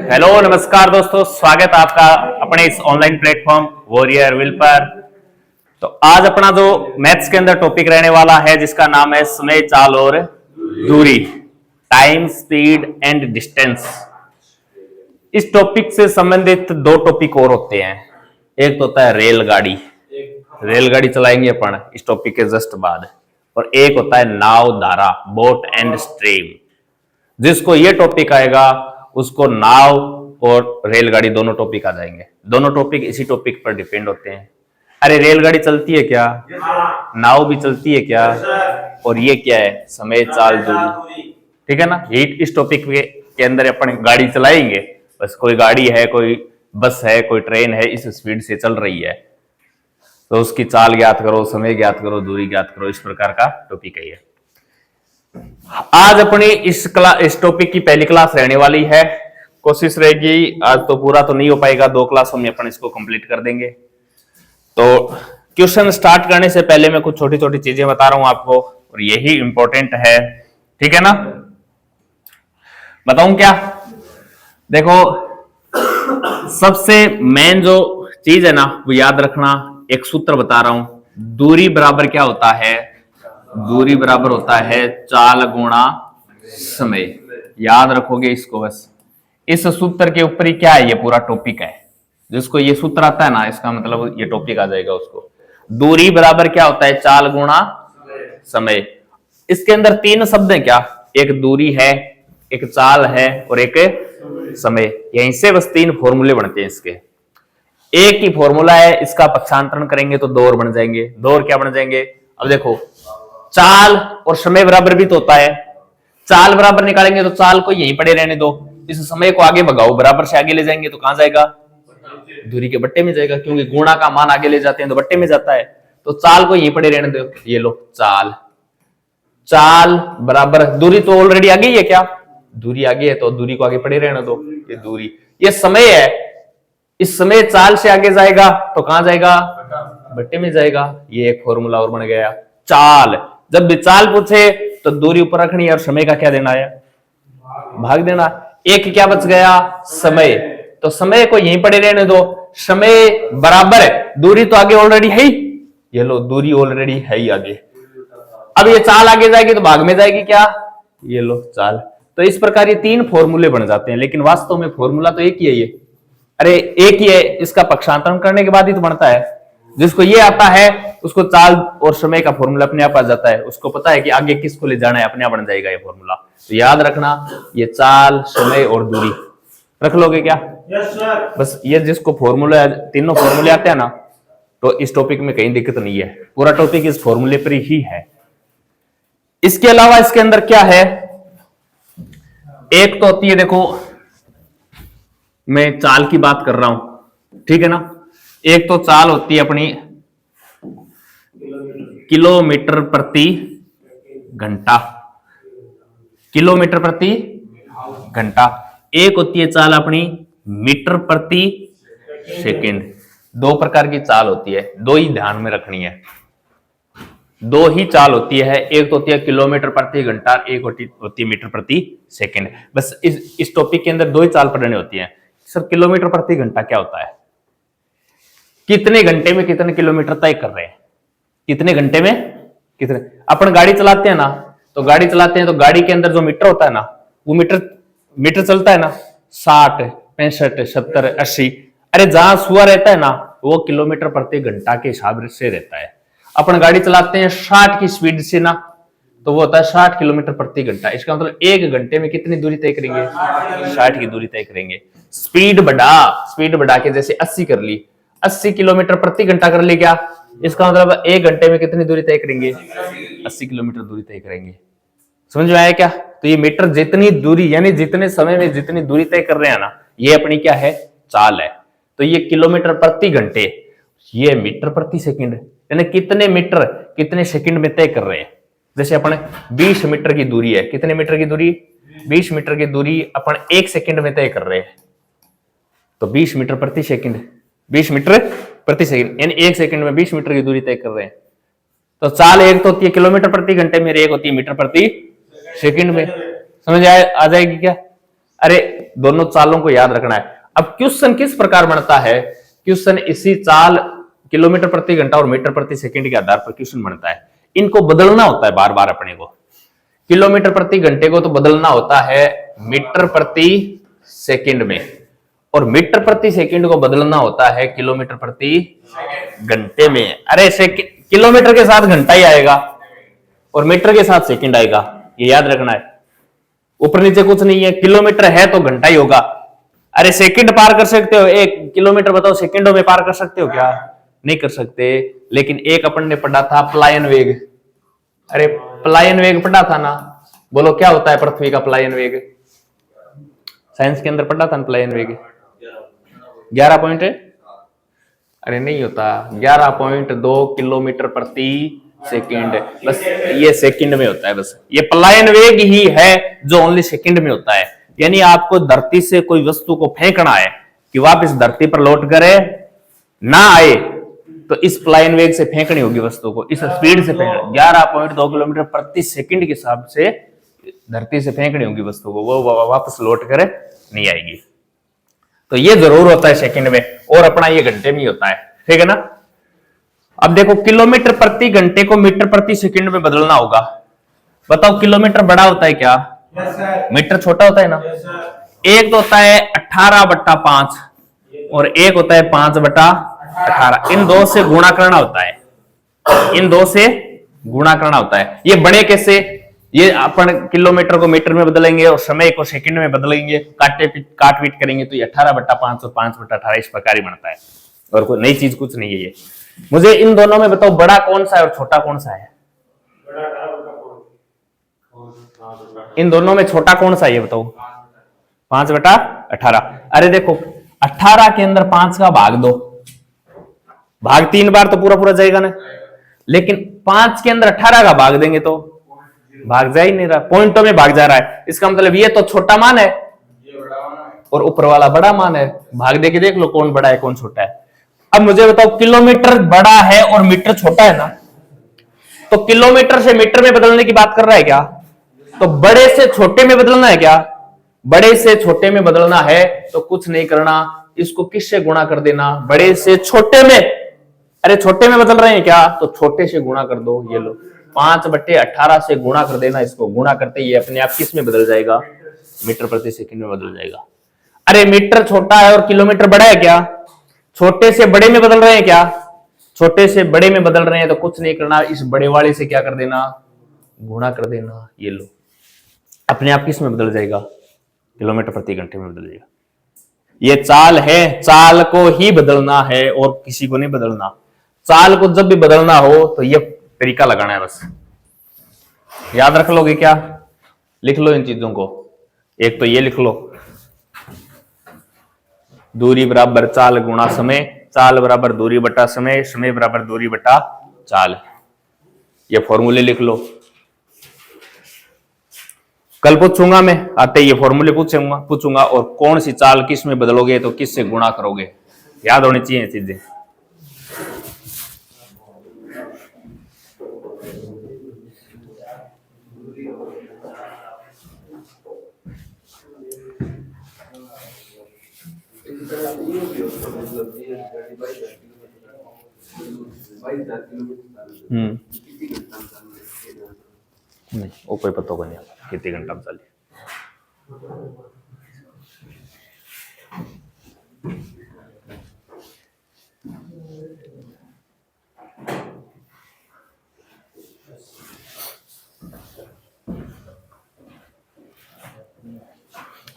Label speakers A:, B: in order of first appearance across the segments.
A: Hello नमस्कार दोस्तों, स्वागत है आपका अपने इस ऑनलाइन प्लेटफॉर्म वॉरियर विल पर। तो आज अपना जो मैथ्स के अंदर टॉपिक रहने वाला है जिसका नाम है समय, चाल और दूरी, टाइम, स्पीड एंड डिस्टेंस। इस टॉपिक से संबंधित दो टॉपिक और होते हैं। एक तो होता है रेलगाड़ी, रेलगाड़ी चलाएंगे अपन इस टॉपिक के जस्ट बाद। और एक होता है नाव धारा, बोट एंड स्ट्रीम। जिसको ये टॉपिक आएगा उसको नाव और रेलगाड़ी दोनों टॉपिक आ जाएंगे। दोनों टॉपिक इसी टॉपिक पर डिपेंड होते हैं। अरे रेलगाड़ी चलती है क्या? नाव भी चलती है क्या? और ये क्या है? समय, चाल, दूरी। ठीक है ना? ये इस टॉपिक के अंदर अपन गाड़ी चलाएंगे। बस कोई गाड़ी है, कोई बस है, कोई ट्रेन है, इस स्पीड से चल रही है तो उसकी चाल ज्ञात करो, समय ज्ञात करो, दूरी ज्ञात करो। इस प्रकार का टॉपिक है ये। आज अपनी इस टॉपिक की पहली क्लास रहने वाली है। कोशिश रहेगी, आज तो पूरा तो नहीं हो पाएगा, 2 क्लासों में अपन इसको कंप्लीट कर देंगे। तो क्वेश्चन स्टार्ट करने से पहले मैं कुछ छोटी छोटी चीजें बता रहा हूं आपको, और यही इंपॉर्टेंट है। ठीक है ना? बताऊं क्या? देखो, सबसे मेन जो चीज है ना वो याद रखना। एक सूत्र बता रहा हूं, दूरी बराबर क्या होता है? दूरी बराबर होता है चाल गुणा समय। याद रखोगे इसको बस। इस सूत्र के ऊपर ही क्या है, ये पूरा टॉपिक है। जिसको ये सूत्र आता है ना, इसका मतलब ये टॉपिक आ जाएगा उसको। दूरी बराबर क्या होता है? चाल गुणा समय। इसके अंदर 3 शब्द हैं क्या? एक दूरी है, एक चाल है और एक समय। यहीं से बस 3 फॉर्मूले बनते हैं इसके। एक ही फॉर्मूला है, इसका पक्षांतरण करेंगे तो 2 और बन जाएंगे। 2 और क्या बन जाएंगे? अब देखो, चाल और समय बराबर भी तो होता है। चाल बराबर निकालेंगे तो चाल को यहीं पड़े रहने दो, इस समय को आगे भगाओ, बराबर से आगे ले जाएंगे तो कहां जाएगा? दूरी के बट्टे में जाएगा, क्योंकि गुणा का मान आगे ले जाते हैं तो बट्टे में जाता है। तो चाल को यहीं पड़े रहने दो। ये लो चाल, चाल बराबर दूरी तो ऑलरेडी आगे ही है क्या? दूरी आगे है तो दूरी को आगे पड़े रहने दो। ये दूरी, ये समय है। इस समय चाल से आगे जाएगा तो कहां जाएगा? बट्टे में जाएगा। ये एक फॉर्मूला और बन गया। चाल, जब भी चाल पूछे तो दूरी ऊपर रखनी है और समय का क्या देना है? भाग देना। एक क्या बच गया? समय। तो समय को यहीं पड़े रहने दो। समय बराबर है, दूरी तो आगे ऑलरेडी है ही। ये लो, दूरी ऑलरेडी है ही आगे। अब ये चाल आगे जाएगी तो भाग में जाएगी क्या? ये लो चाल। तो इस प्रकार ये 3 फॉर्मूले बन जाते हैं, लेकिन वास्तव में फॉर्मूला तो एक ही है ये। अरे एक ही है, इसका पक्षांतरण करने के बाद ही तो बनता है। जिसको ये आता है उसको चाल और समय का फॉर्मूला अपने आप आ जाता है। उसको पता है कि आगे किसको ले जाना है, अपने आप बन जाएगा ये फॉर्मूला। तो याद रखना, ये चाल, समय और दूरी रख लोगे क्या? Yes sir. बस ये जिसको फॉर्मूला, तीनों फॉर्मूले आते हैं ना, तो इस टॉपिक में कहीं दिक्कत नहीं है। पूरा टॉपिक इस फॉर्मूले पर ही है। इसके अलावा इसके अंदर क्या है? एक तो होती है, देखो मैं चाल की बात कर रहा हूं, ठीक है ना? एक तो चाल होती है अपनी किलोमीटर प्रति घंटा, किलोमीटर प्रति घंटा। एक होती है चाल अपनी मीटर प्रति सेकंड। 2 प्रकार की चाल होती है, 2 ही ध्यान में रखनी है। 2 ही चाल होती है। एक तो होती है किलोमीटर प्रति घंटा, एक होती है मीटर प्रति सेकंड। बस इस टॉपिक के अंदर 2 ही चाल पढ़नी होती है। सर किलोमीटर प्रति घंटा क्या होता है? कितने घंटे में कितने किलोमीटर तय कर रहे हैं? कितने घंटे में कितने। अपन गाड़ी चलाते हैं ना, तो गाड़ी चलाते हैं तो गाड़ी के अंदर जो मीटर होता है ना, वो मीटर चलता है ना 60, 65, 70, 80। अरे जहां सुआ रहता है ना वो किलोमीटर प्रति घंटा के हिसाब से रहता है। अपन गाड़ी चलाते हैं 60 की स्पीड से ना, तो वो होता है 60 किलोमीटर प्रति घंटा। इसका मतलब 1 घंटे में कितनी दूरी तय करेंगे? 60 की दूरी तय करेंगे। स्पीड बढ़ा के जैसे 80 कर ली, 80 किलोमीटर प्रति घंटा कर ली क्या? इसका मतलब 1 घंटे में कितनी दूरी तय करेंगे? 80 किलोमीटर दूरी तय करेंगे। समझ में आया क्या? तो ये मीटर जितनी दूरी, यानी जितने समय में जितनी दूरी तय कर रहे हैं ना, ये अपनी क्या है? चाल है। तो ये किलोमीटर प्रति घंटे, ये मीटर प्रति सेकंड, यानी कितने मीटर कितने सेकंड में तय कर रहे हैं। जैसे अपन 20 मीटर की दूरी है, कितने मीटर की दूरी? 20 मीटर की दूरी अपन 1 सेकंड में तय कर रहे हैं। तो 20 मीटर प्रति सेकंड, 20 मीटर प्रति सेकंड, यानी 1 सेकंड में 20 मीटर की दूरी तय कर रहे हैं। तो चाल एक तो होती है किलोमीटर प्रति घंटे में, एक होती है मीटर प्रति सेकंड में। समझ आ जाएगी क्या? अरे दोनों चालों को याद रखना है। अब क्वेश्चन किस प्रकार बनता है? क्वेश्चन इसी चाल किलोमीटर प्रति घंटा और मीटर प्रति सेकंड के आधार पर क्वेश्चन बनता है। इनको बदलना होता है बार बार अपने को। किलोमीटर प्रति घंटे को तो बदलना होता है मीटर प्रति सेकंड में, और मीटर प्रति सेकंड को बदलना होता है किलोमीटर प्रति घंटे में। अरे किलोमीटर के साथ घंटा ही आएगा और मीटर के साथ सेकंड आएगा, ये याद रखना है। ऊपर नीचे कुछ नहीं है, किलोमीटर है तो घंटा ही होगा। अरे सेकंड पार कर सकते हो, 1 किलोमीटर बताओ सेकंडों में पार कर सकते हो क्या? नहीं कर सकते। लेकिन एक अपन ने पढ़ा था पलायन वेग। अरे पलायन वेग पढ़ा था ना, बोलो क्या होता है पृथ्वी का पलायन वेग? साइंस के अंदर पढ़ा था ना पलायन वेग 11 पॉइंट है। अरे नहीं होता, 11.2 किलोमीटर प्रति सेकंड, बस ये सेकंड में होता है। बस ये पलायन वेग ही है जो ओनली सेकंड में होता है। यानी आपको धरती से कोई वस्तु को फेंकना है कि वापस धरती पर लौट करे ना आए, तो इस पलायन वेग से फेंकनी होगी वस्तु को, इस स्पीड से फेंकना। 11.2 किलोमीटर प्रति सेकंड के हिसाब से धरती से फेंकनी होगी वस्तु को, वो वापस लौट कर नहीं आएगी। तो ये जरूर होता है सेकंड में, और अपना ये घंटे में ही होता है, ठीक है ना। अब देखो किलोमीटर प्रति घंटे को मीटर प्रति सेकंड में बदलना होगा। बताओ किलोमीटर बड़ा होता है क्या? मीटर छोटा होता है ना। एक तो होता है 18/5 और एक होता है 5/18। इन दो से गुणा करना होता है, इन दो से गुणा करना होता है। ये बड़े कैसे? ये अपन किलोमीटर को मीटर में बदलेंगे और समय को सेकंड में बदलेंगे, काट पीट करेंगे तो ये 18/5 और 5/18 इस प्रकार ही बनता है, और कोई नई चीज कुछ नहीं है ये। मुझे इन दोनों में बताओ बड़ा कौन सा है और छोटा कौन सा है? इन दोनों में छोटा कौन सा है ये बताओ? 5/18। अरे देखो 18 के अंदर 5 का भाग दो, भाग 3 बार तो पूरा पूरा जाएगा ना। लेकिन 5 के अंदर 18 का भाग देंगे तो भाग जा ही नहीं रहा, पॉइंटों में भाग जा रहा है। इसका मतलब ये तो छोटा मान है और ऊपर वाला बड़ा मान है। भाग दे के देख लो कौन बड़ा है कौन छोटा है। अब मुझे बताओ किलोमीटर बड़ा है और मीटर छोटा है ना, तो किलोमीटर से मीटर में बदलने की बात कर रहा है क्या? तो बड़े से छोटे में बदलना है क्या? बड़े से छोटे में बदलना है तो कुछ नहीं करना, इसको किससे गुणा कर देना? बड़े से छोटे में। अरे छोटे में बदल रहे हैं क्या? तो छोटे से गुणा कर दो। ये लो 5/18 से गुणा कर देना, इसको गुणा करते ही अपने आप किस में बदल जाएगा? मीटर प्रति सेकंड में बदल जाएगा। अरे मीटर छोटा है और किलोमीटर बड़ा है क्या? छोटे से बड़े में बदल रहे हैं क्या? छोटे से बड़े में बदल रहे हैं तो कुछ नहीं करना, इस बड़े वाले से क्या कर देना? गुणा कर देना। ये लो अपने आप किस में बदल जाएगा? किलोमीटर प्रति घंटे में बदल जाएगा। ये चाल है, चाल को ही बदलना है और किसी को नहीं बदलना। चाल को जब भी बदलना हो तो ये तरीका लगाना है, बस याद रख लोगे क्या? लिख लो इन चीजों को। एक तो ये लिख लो, दूरी बराबर चाल गुणा समय, चाल बराबर दूरी बटा समय, समय बराबर दूरी बटा चाल। ये फॉर्मूले लिख लो। कल पूछूंगा मैं, आते ये फॉर्मूले पूछूंगा और कौन सी चाल किस में बदलोगे तो किस से गुणा करोगे, याद होनी चाहिए चीजें। नहीं वो कोई पता होगा नहीं कितने घंटा में चले।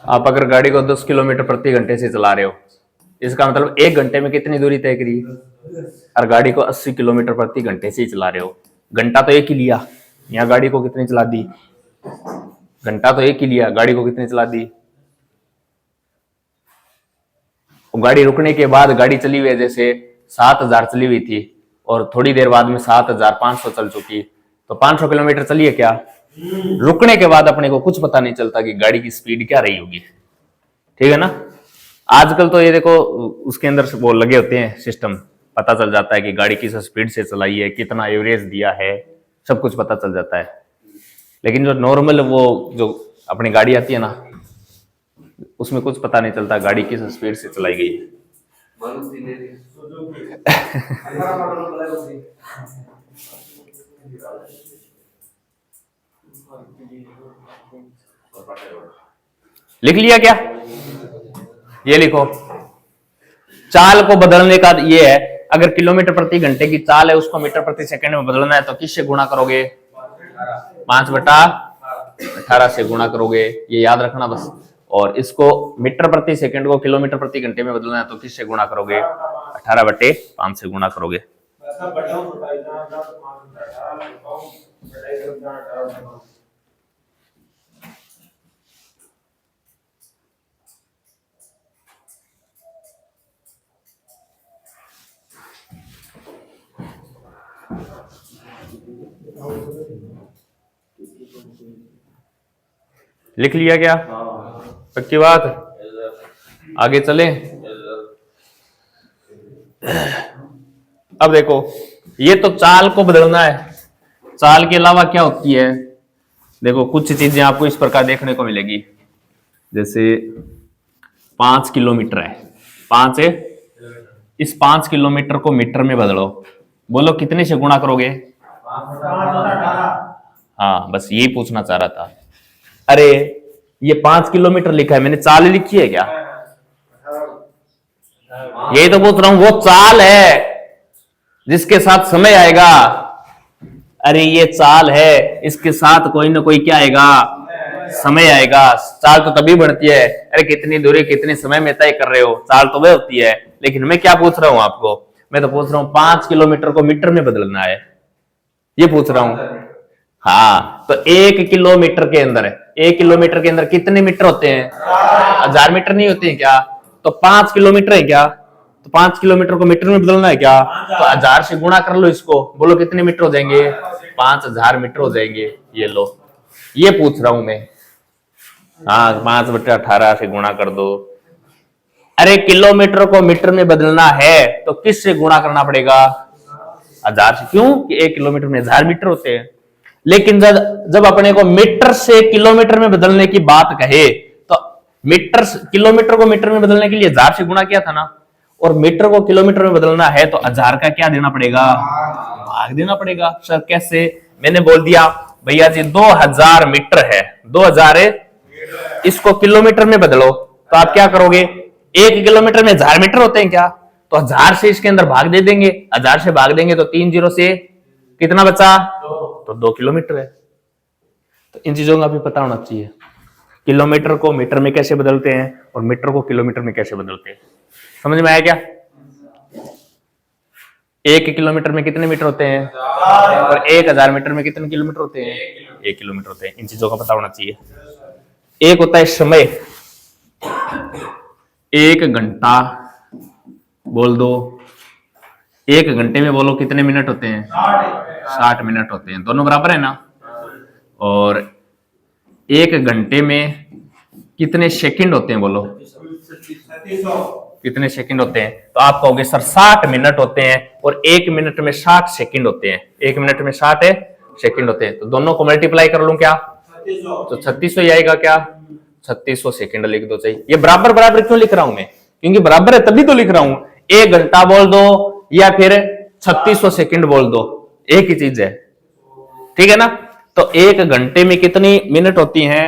A: आप अगर गाड़ी को 10 किलोमीटर प्रति घंटे से चला रहे हो, इसका मतलब 1 घंटे में कितनी दूरी तय करी? और गाड़ी को 80 किलोमीटर प्रति घंटे से ही चला रहे हो। घंटा तो एक ही लिया, यहाँ गाड़ी को कितनी चला दी? घंटा तो एक ही लिया, गाड़ी को कितनी चला दी? गाड़ी रुकने के बाद गाड़ी चली हुई जैसे 7000 चली हुई थी और थोड़ी देर बाद में 7500 चल चुकी, तो 500 किलोमीटर चलिए क्या? रुकने के बाद अपने को कुछ पता नहीं चलता कि गाड़ी की स्पीड क्या रही होगी, ठीक है ना। आजकल तो ये देखो उसके अंदर वो लगे होते हैं सिस्टम, पता चल जाता है कि गाड़ी किस स्पीड से चलाई है, कितना एवरेज दिया है, सब कुछ पता चल जाता है। लेकिन जो नॉर्मल वो जो अपनी गाड़ी आती है ना, उसमें कुछ पता नहीं चलता गाड़ी किस स्पीड से चलाई गई है। लिख लिया क्या? ये लिखो, चाल को बदलने का ये है, अगर किलोमीटर प्रति घंटे की चाल है उसको मीटर प्रति सेकंड में बदलना है तो किससे गुणा करोगे? 5/18 से गुणा करोगे, ये याद रखना बस। और इसको मीटर प्रति सेकंड को किलोमीटर प्रति घंटे में बदलना है तो किससे गुणा करोगे? 18/5 से गुणा करोगे। लिख लिया क्या? पक्की बात? आगे चले। अब देखो, ये तो चाल को बदलना है, चाल के अलावा क्या होती है? देखो कुछ चीजें आपको इस प्रकार देखने को मिलेगी, जैसे 5 किलोमीटर है, 5 है, इस 5 किलोमीटर को मीटर में बदलो, बोलो कितने से गुणा करोगे? हाँ, बस यही पूछना चाह रहा था। अरे ये 5 किलोमीटर लिखा है, मैंने चाल लिखी है क्या? यही तो पूछ रहा हूं, वो चाल है जिसके साथ समय आएगा। अरे ये चाल है, इसके साथ कोई ना कोई क्या आएगा? समय आएगा। चाल तो तभी बढ़ती है, अरे कितनी दूरी कितने समय में तय कर रहे हो, चाल तो वह होती है। लेकिन मैं क्या पूछ रहा हूं आपको? मैं तो पूछ रहा हूं 5 किलोमीटर को मीटर में बदलना है, ये पूछ रहा हूं। हाँ, तो 1 किलोमीटर के अंदर, 1 किलोमीटर के अंदर कितने मीटर होते हैं? 1000 मीटर नहीं होते हैं क्या? तो 5 किलोमीटर है क्या? तो 5 किलोमीटर को मीटर में बदलना है क्या? तो 1000 से गुणा कर लो इसको, बोलो कितने मीटर हो जाएंगे? 5000 मीटर हो जाएंगे। ये लो, ये पूछ रहा हूं मैं। हाँ, 5/18 से गुणा कर दो। अरे किलोमीटर को मीटर में बदलना है तो किस से गुणा करना पड़ेगा? 1000 से। क्यों कि 1 किलोमीटर में 1000 मीटर होते हैं। लेकिन जब अपने को मीटर से किलोमीटर में बदलने की बात कहे तो मीटर, किलोमीटर को मीटर में बदलने के लिए 1000 से गुणा किया था ना, और मीटर को किलोमीटर में बदलना है तो 1000 का क्या देना पड़ेगा? भाग देना पड़ेगा। सर कैसे? मैंने बोल दिया भैया जी 2000 मीटर है, 2000 है, इसको किलोमीटर में बदलो तो आप क्या करोगे? 1 किलोमीटर में 1000 मीटर होते हैं क्या? तो 1000 से इसके अंदर भाग दे देंगे, 1000 से भाग देंगे तो 3 जीरो से कितना बचा? तो 2 किलोमीटर है। तो इन चीजों का भी पता होना चाहिए, किलोमीटर को मीटर में कैसे बदलते हैं और मीटर को किलोमीटर में कैसे बदलते हैं। समझ में आया क्या? 1 किलोमीटर में कितने मीटर होते हैं और 1000 मीटर में कितने किलोमीटर होते हैं? 1 किलोमीटर होते हैं। इन चीजों का पता होना चाहिए। एक होता है समय, 1 घंटा बोल दो, 1 घंटे में बोलो कितने मिनट होते हैं? 60 मिनट होते हैं। दोनों बराबर है ना? और 1 घंटे में कितने सेकंड होते हैं? बोलो कितने सेकंड होते हैं? तो आप कहोगे सर 60 मिनट होते हैं और 1 मिनट में 60 सेकंड होते हैं। 1 मिनट में 60 सेकंड होते हैं, तो दोनों को मल्टीप्लाई कर लूं क्या? तो 3600 ही आएगा क्या? 3600 सेकंड लिख दो। चाहिए ये बराबर बराबर क्यों लिख रहा हूं मैं? क्योंकि बराबर है तभी तो लिख रहा हूं। 1 घंटा बोल दो या फिर 3600 सेकंड बोल दो, एक ही चीज है, ठीक है ना? तो 1 घंटे में कितनी मिनट होती हैं?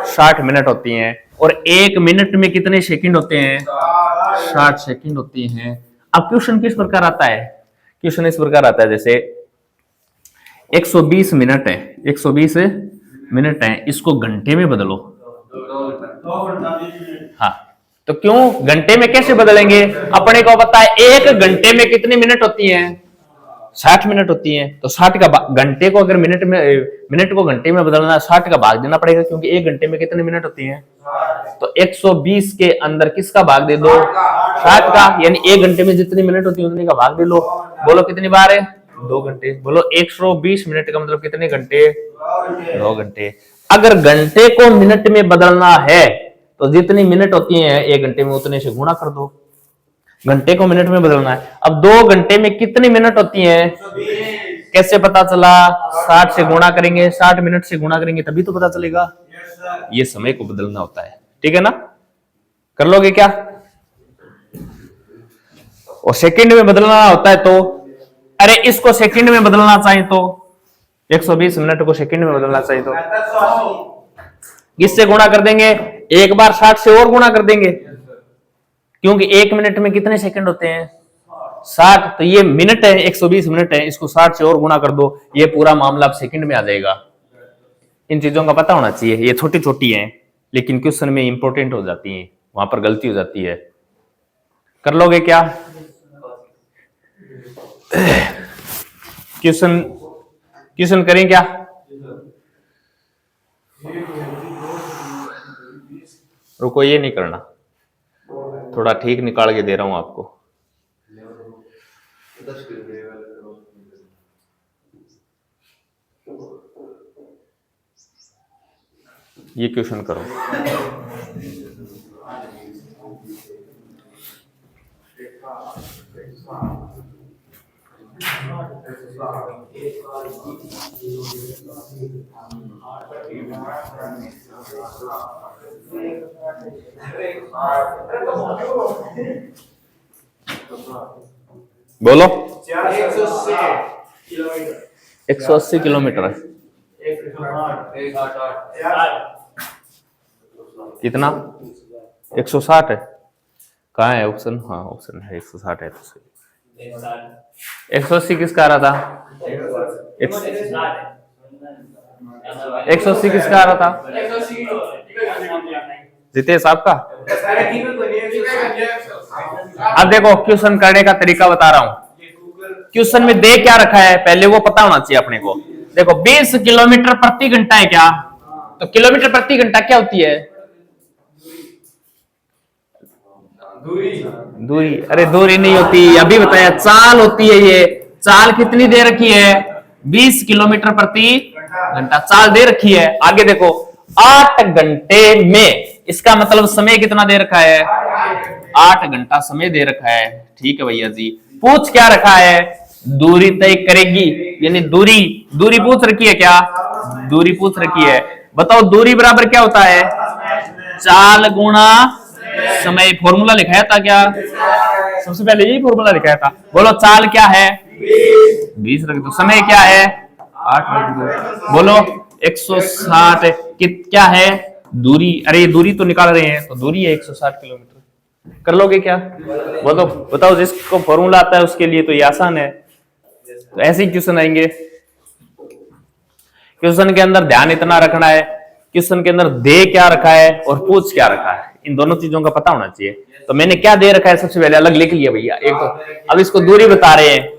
A: 60 मिनट होती हैं। और 1 मिनट में कितने सेकंड होते हैं? 60 सेकंड होती हैं। अब क्वेश्चन किस प्रकार आता है? क्वेश्चन इस प्रकार आता है, जैसे 120 मिनट है, 120 मिनट है, इसको घंटे में बदलो। हाँ, तो क्यों घंटे में कैसे बदलेंगे? अपने को पता है 1 घंटे में कितनी मिनट होती हैं? 60 मिनट होती हैं। तो 60 का घंटे को अगर मिनट में, मिनट को घंटे में बदलना है 60 का भाग देना पड़ेगा, क्योंकि 1 घंटे में कितने मिनट होती हैं? तो 120 के अंदर किसका भाग दे दो? 60 का, यानी 1 घंटे में जितनी मिनट होती है उतने का भाग दे लो। बोलो कितनी बार है? 2 घंटे। बोलो 120 मिनट का मतलब कितने घंटे? 2 घंटे। अगर घंटे को मिनट में बदलना है तो जितनी मिनट होती हैं 1 घंटे में उतने से गुणा कर दो। घंटे को मिनट में बदलना है। अब 2 घंटे में कितनी मिनट होती हैं? कैसे पता चला? 60 से गुणा करेंगे, 60 मिनट से गुणा करेंगे तभी तो पता चलेगा। ये समय को बदलना होता है, ठीक है ना? कर लोगे क्या? और सेकंड में बदलना होता है तो, अरे इसको सेकंड में बदलना चाहिए तो 120 मिनट को सेकंड में बदलना चाहिए तो किससे गुणा कर देंगे? एक बार 60 से और गुणा कर देंगे, क्योंकि 1 मिनट में कितने सेकंड होते हैं? 60। तो ये मिनट है, 120 मिनट है, इसको 60 से और गुणा कर दो, ये पूरा मामला अब सेकंड में आ जाएगा। इन चीजों का पता होना चाहिए, ये छोटी छोटी हैं लेकिन क्वेश्चन में इंपॉर्टेंट हो जाती हैं, वहां पर गलती हो जाती है। कर लोगे क्या? क्वेश्चन करें क्या? रुको, ये नहीं करना, थोड़ा ठीक निकाल के दे रहा हूं आपको। ये क्वेश्चन करो। बोलो। 180 किलोमीटर है। कितना? 160 है। कहाँ है ऑप्शन? हाँ ऑप्शन है, 160 है तो सही। 180 किसका आ रहा था? 180 किसका आ रहा था? जितेश आपका। अब देखो क्वेश्चन करने का तरीका बता रहा हूं। क्वेश्चन में दे क्या रखा है पहले वो पता होना चाहिए अपने को। देखो 20 किलोमीटर प्रति घंटा है क्या? तो किलोमीटर प्रति घंटा क्या होती है? दूरी। अरे दूरी नहीं होती, अभी बताया, चाल होती है। ये चाल कितनी दे रखी है? 20 किलोमीटर प्रति घंटा चाल दे रखी है। आगे देखो 8 घंटे में, इसका मतलब समय कितना दे रखा है? 8 घंटा समय दे रखा है। ठीक है भैया जी। पूछ क्या रखा है? दूरी तय करेगी, यानी दूरी पूछ रखी है क्या? दूरी पूछ रखी है। बताओ दूरी बराबर क्या होता है? चाल गुणा समय। फॉर्मूला लिखाया था क्या? सबसे पहले यही फॉर्मूला लिखाया था। बोलो चाल क्या है? 20 रख दो। समय क्या है? 8 रख दो। बोलो 160 क्या है? दूरी। अरे दूरी तो निकाल रहे हैं, तो दूरी है 160 किलोमीटर। कर लोगे क्या? बोलो बताओ, जिसको फॉर्मूला आता है उसके लिए तो ये आसान है। तो ऐसे ही क्वेश्चन आएंगे। क्वेश्चन के अंदर ध्यान इतना रखना है, क्वेश्चन के अंदर दे क्या रखा है और पूछ क्या रखा है, इन दोनों चीजों का पता होना चाहिए। तो मैंने क्या दे रखा है सबसे पहले अलग लिख लिया भैया। एक तो अब इसको दूरी बता रहे हैं,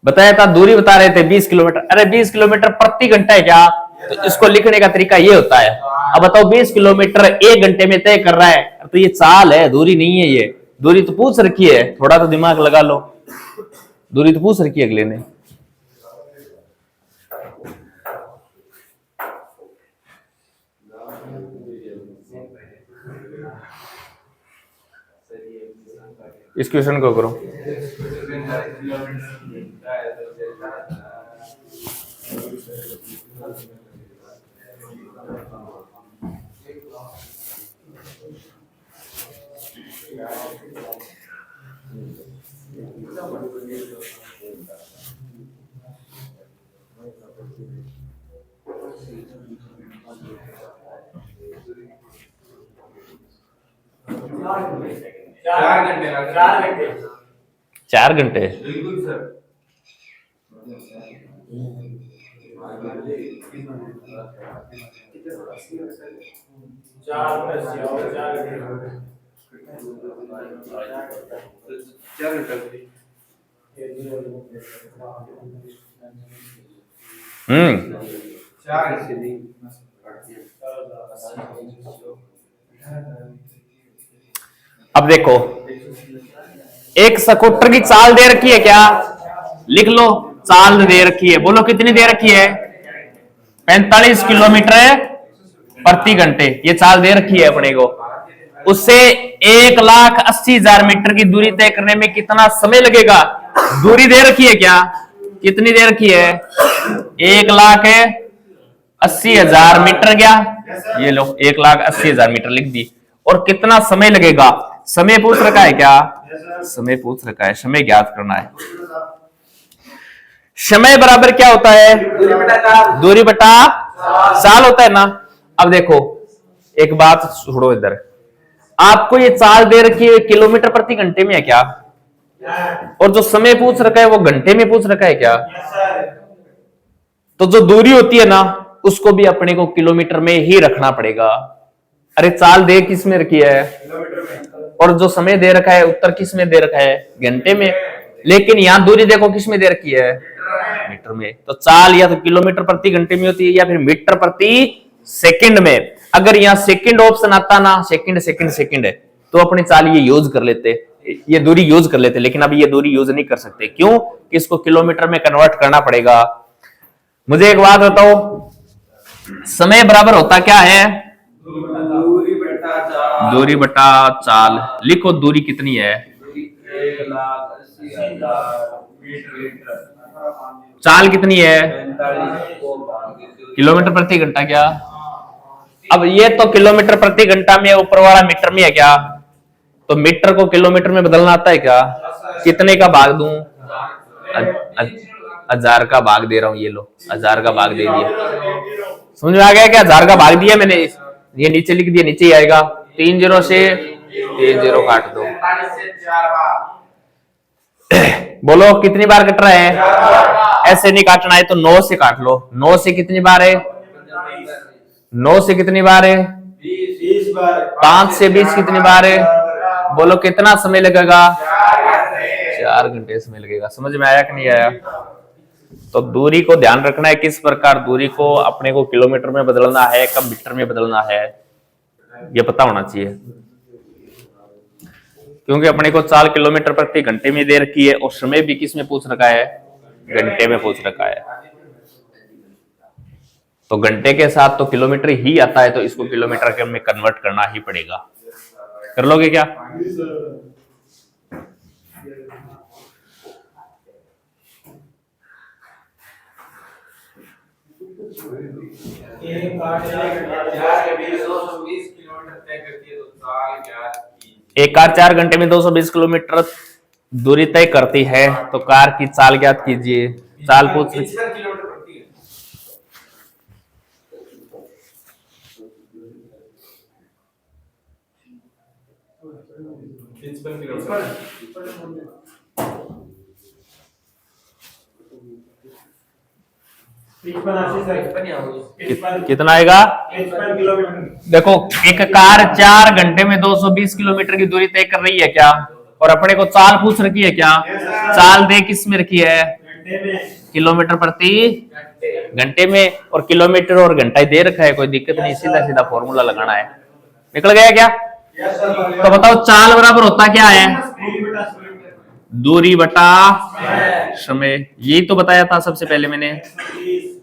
A: बताया था दूरी बता रहे थे 20 किलोमीटर। अरे 20 किलोमीटर प्रति घंटा है क्या? तो इसको लिखने का तरीका ये होता है। अब बताओ 20 किलोमीटर 1 घंटे में तय कर रहा है, तो ये चाल है, दूरी नहीं है। ये दूरी तो पूछ रखी है, थोड़ा तो दिमाग लगा लो। दूरी तो पूछ रखी है अगले ने। इस क्वेश्चन को करो। चार घंटे
B: बिल्कुल सर।
A: अब देखो एक स्कूटर की चाल दे रखी है क्या? लिख लो, चाल दे रखी है। बोलो कितनी दे रखी है? 45 किलोमीटर प्रति घंटे ये चाल दे रखी है अपने को। उससे 1,80,000 मीटर की दूरी तय करने में कितना समय लगेगा? दूरी दे रखी है क्या? कितनी दे रखी है? 1,80,000 80,000 मीटर गया। ये लो 1,80,000 मीटर लिख दी। और कितना समय लगेगा, समय पूछ रखा है क्या, समय पूछ रखा है, समय ज्ञात करना है। समय बराबर क्या होता है, दूरी बटा साल होता है ना। अब देखो एक बात छोड़ो इधर, आपको ये चाल दे रखी है किलोमीटर प्रति घंटे में है क्या, और जो समय पूछ रखा है वो घंटे में पूछ रखा है क्या। तो जो दूरी होती है ना उसको भी अपने को किलोमीटर में ही रखना पड़ेगा। अरे चाल दे किस में रखी है, और जो समय दे रखा है उत्तर किस में दे रखा है, घंटे में। लेकिन यहां दूरी देखो किस में दे रखी है, मीटर में। तो चाल या तो किलोमीटर प्रति घंटे में होती है या फिर मीटर प्रति सेकंड में। अगर यहाँ सेकंड ऑप्शन आता ना, सेकंड सेकंड सेकंड है, तो अपनी चाल ये यूज कर लेते, ये दूरी यूज कर लेते। लेकिन अभी ये दूरी यूज नहीं कर सकते, क्यों कि इसको किलोमीटर में कन्वर्ट करना पड़ेगा। मुझे एक बात बताओ, समय बराबर होता क्या है, दूरी बटा चाल। लिखो दूरी कितनी है, चाल कितनी है, किलोमीटर प्रति घंटा क्या। अब ये तो किलोमीटर प्रति घंटा में, ऊपर वाला मीटर में है क्या, तो मीटर को किलोमीटर में बदलना आता है क्या। कितने का भाग दूं, 1000 का भाग दे रहा हूं, ये लो 1000 का भाग दे दिया। समझ में आ गया क्या, 1000 का भाग दिया मैंने, ये नीचे लिख दिया, नीचे ही आएगा। 3 0 से 3 0 काट दो। बोलो कितनी बार कट रहा है, ऐसे नहीं काटना है तो 9 से काट लो। 9 से कितनी बार है, 9 से कितनी बार है, 5 से 20 कितनी बार है। बोलो कितना समय लगेगा, 4 घंटे समय लगेगा। समझ में आया कि नहीं आया। तो दूरी को ध्यान रखना है, किस प्रकार दूरी को अपने को किलोमीटर में बदलना है, कब मीटर में बदलना है, ये पता होना चाहिए। क्योंकि अपने को चाल किलोमीटर प्रति घंटे में दे रखी है, और समय भी किस में पूछ रखा है, घंटे में पूछ रखा है। तो घंटे के साथ तो किलोमीटर ही आता है, तो इसको किलोमीटर में कन्वर्ट करना ही पड़ेगा। कर लोगे क्या। एक कार 4 घंटे में 220 किलोमीटर दूरी तय करती है, तो कार की चाल ज्ञात कीजिए। चाल पूछ कितना आएगा, देखो एक कार 4 घंटे में 220 किलोमीटर की दूरी तय कर रही है क्या, और अपने को चाल पूछ रखी है क्या। चाल दे किस में रखी है, किलोमीटर प्रति घंटे में, और किलोमीटर और घंटा दे रखा है, कोई दिक्कत नहीं, सीधा सीधा फॉर्मूला लगाना है। निकल गया क्या। तो बताओ चाल बराबर होता क्या है, दूरी बटा समय। यही तो बताया था सबसे पहले मैंने।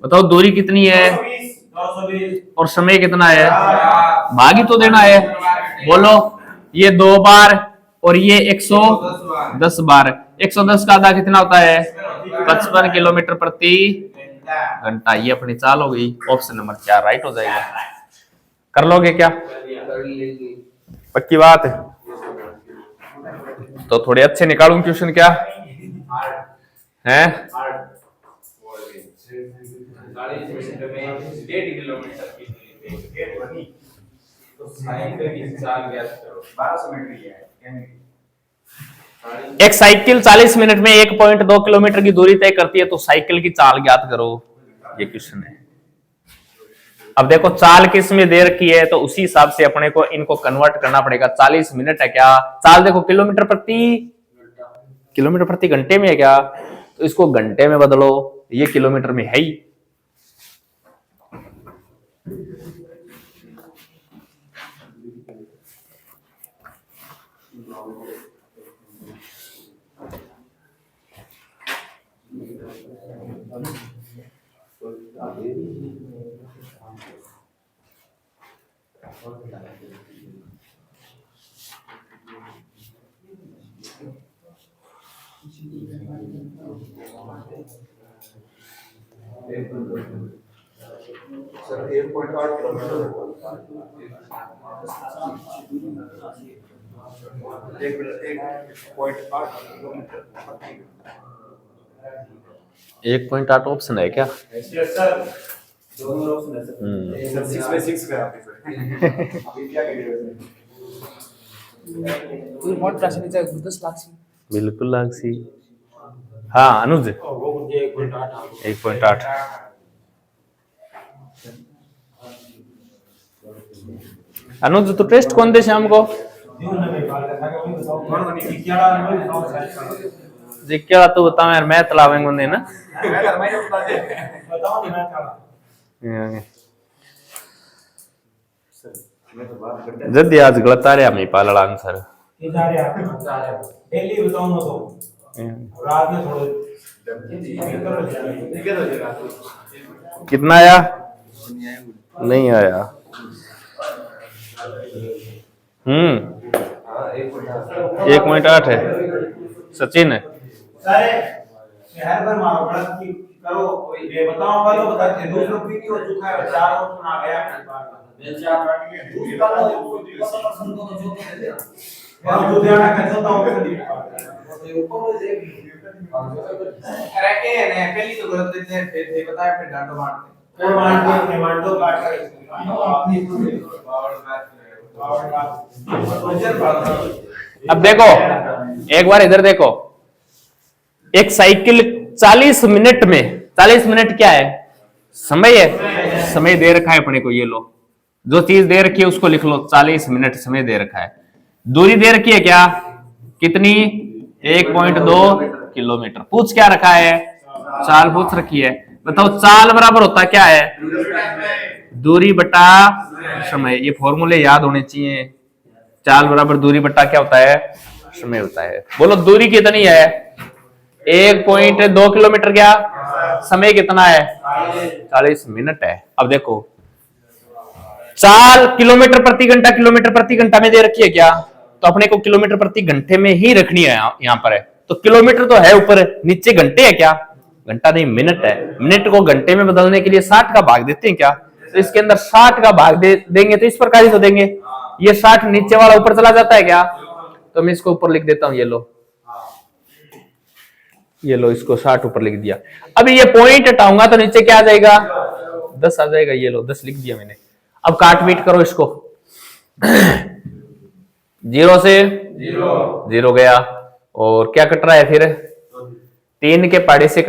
A: बताओ दूरी कितनी है और समय कितना है, भाग ही तो देना है। बोलो ये 2 बार और ये 110 बार, 110 का आधा कितना होता है, 55 किलोमीटर प्रति घंटा। ये अपनी चाल हो गई। ऑप्शन नंबर 4 राइट हो जाएगा। कर लोगे क्या, पक्की बात है। तो थोड़े अच्छे निकालूं क्वेश्चन क्या है। एक साइकिल 40 मिनट में 1.2 किलोमीटर की दूरी तय करती है, तो साइकिल की चाल ज्ञात करो। ये क्वेश्चन है। अब देखो चाल किस में दे रखी है, तो उसी हिसाब से अपने को इनको कन्वर्ट करना पड़ेगा। 40 मिनट है क्या, चाल देखो किलोमीटर प्रति घंटे में है क्या, तो इसको घंटे में बदलो, ये किलोमीटर में है ही। एक पॉइंट आठ ऑप्शन है क्या? बिल्कुल लागसी। हाँ अनुज 1.8। अनुज तो टेस्ट कौन दे शाम को? जी क्या तो बता यार, मैं तलावेंगे ना जल्दी आज गलत आ रहा मैं पालड़ा आंसर
B: डेली बताऊं तो रात में थोड़े
A: कितना आया? नहीं आया। 1.8 है। सचिन है
B: हर बार मारो बड़ा की करो ये बताओ वालों बताते हैं दूसरों की नहीं हो चुका है चार और सुना गया मैं चार बार के दूसरा पर्सन को तो जो दे दिया और जो ध्यान रखो तो ऊपर देख अरे के ने पहली तो गलत देते हैं फिर बताया फिर डांटो मारते और मांडो काट कर
A: अब देखो एक बार इधर देखो, एक साइकिल 40 मिनट में, 40 मिनट क्या है? समय है। समय दे रखा है अपने को, ये लो जो चीज दे रखी है उसको लिख लो, 40 मिनट समय दे रखा है। दूरी दे रखी है क्या? कितनी? 1.2 किलोमीटर। पूछ क्या रखा है? चाल पूछ रखी है। बताओ चाल बराबर होता क्या है? दूरी बटा समय। ये फॉर्मूले याद होने चाहिए। चाल बराबर दूरी बटा क्या होता है? समय होता है। बोलो दूरी कितनी है? 1.2 किलोमीटर। क्या समय कितना है? 40 मिनट है। अब देखो चाल किलोमीटर प्रति घंटा, किलोमीटर प्रति घंटा में दे रखी है क्या? तो अपने को किलोमीटर प्रति घंटे में ही रखनी है। यहाँ पर है तो किलोमीटर तो है ऊपर, नीचे घंटे है क्या? घंटा नहीं मिनट है। मिनट को घंटे में बदलने के लिए 60 का भाग देते हैं क्या? तो इसके अंदर 60 का भाग देंगे तो इस प्रकार ही तो देंगे। ये 60 नीचे वाला ऊपर चला जाता है क्या? तो मैं इसको ऊपर लिख देता हूं। ये लो इसको 60 ऊपर लिख दिया। अब ये पॉइंट हटाऊंगा तो नीचे क्या आ जाएगा? 10 आ जाएगा। ये लो 10 लिख दिया मैंने। अब काट पीट करो इसको। 0 से 0 गया और क्या कट रहा है फिर? 3 के पहाड़े से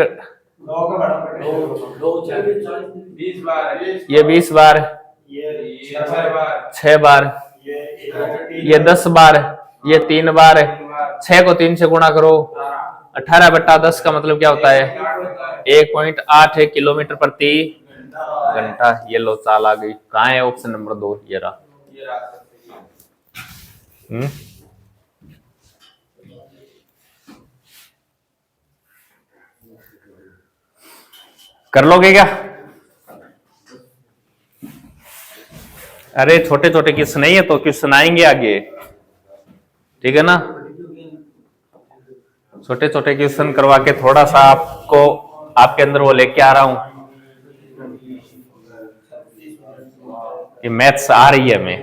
A: ये 20 बार, ये 6 बार, ये 10 बार, ये 3 बार। 6 को 3 से गुणा करो, 18 बटा 10 का मतलब क्या होता है? 1.8 किलोमीटर प्रति घंटा। ये लो चाल आ गई। कहाँ है? ऑप्शन नंबर 2 ये रहा। कर लोगे क्या? अरे छोटे छोटे क्वेश्चन नहीं है तो क्वेश्चन आएंगे आगे, ठीक है ना? छोटे छोटे क्वेश्चन करवा के थोड़ा सा आपको आपके अंदर वो लेके आ रहा हूं। ये मैथ्स आ रही है। मैं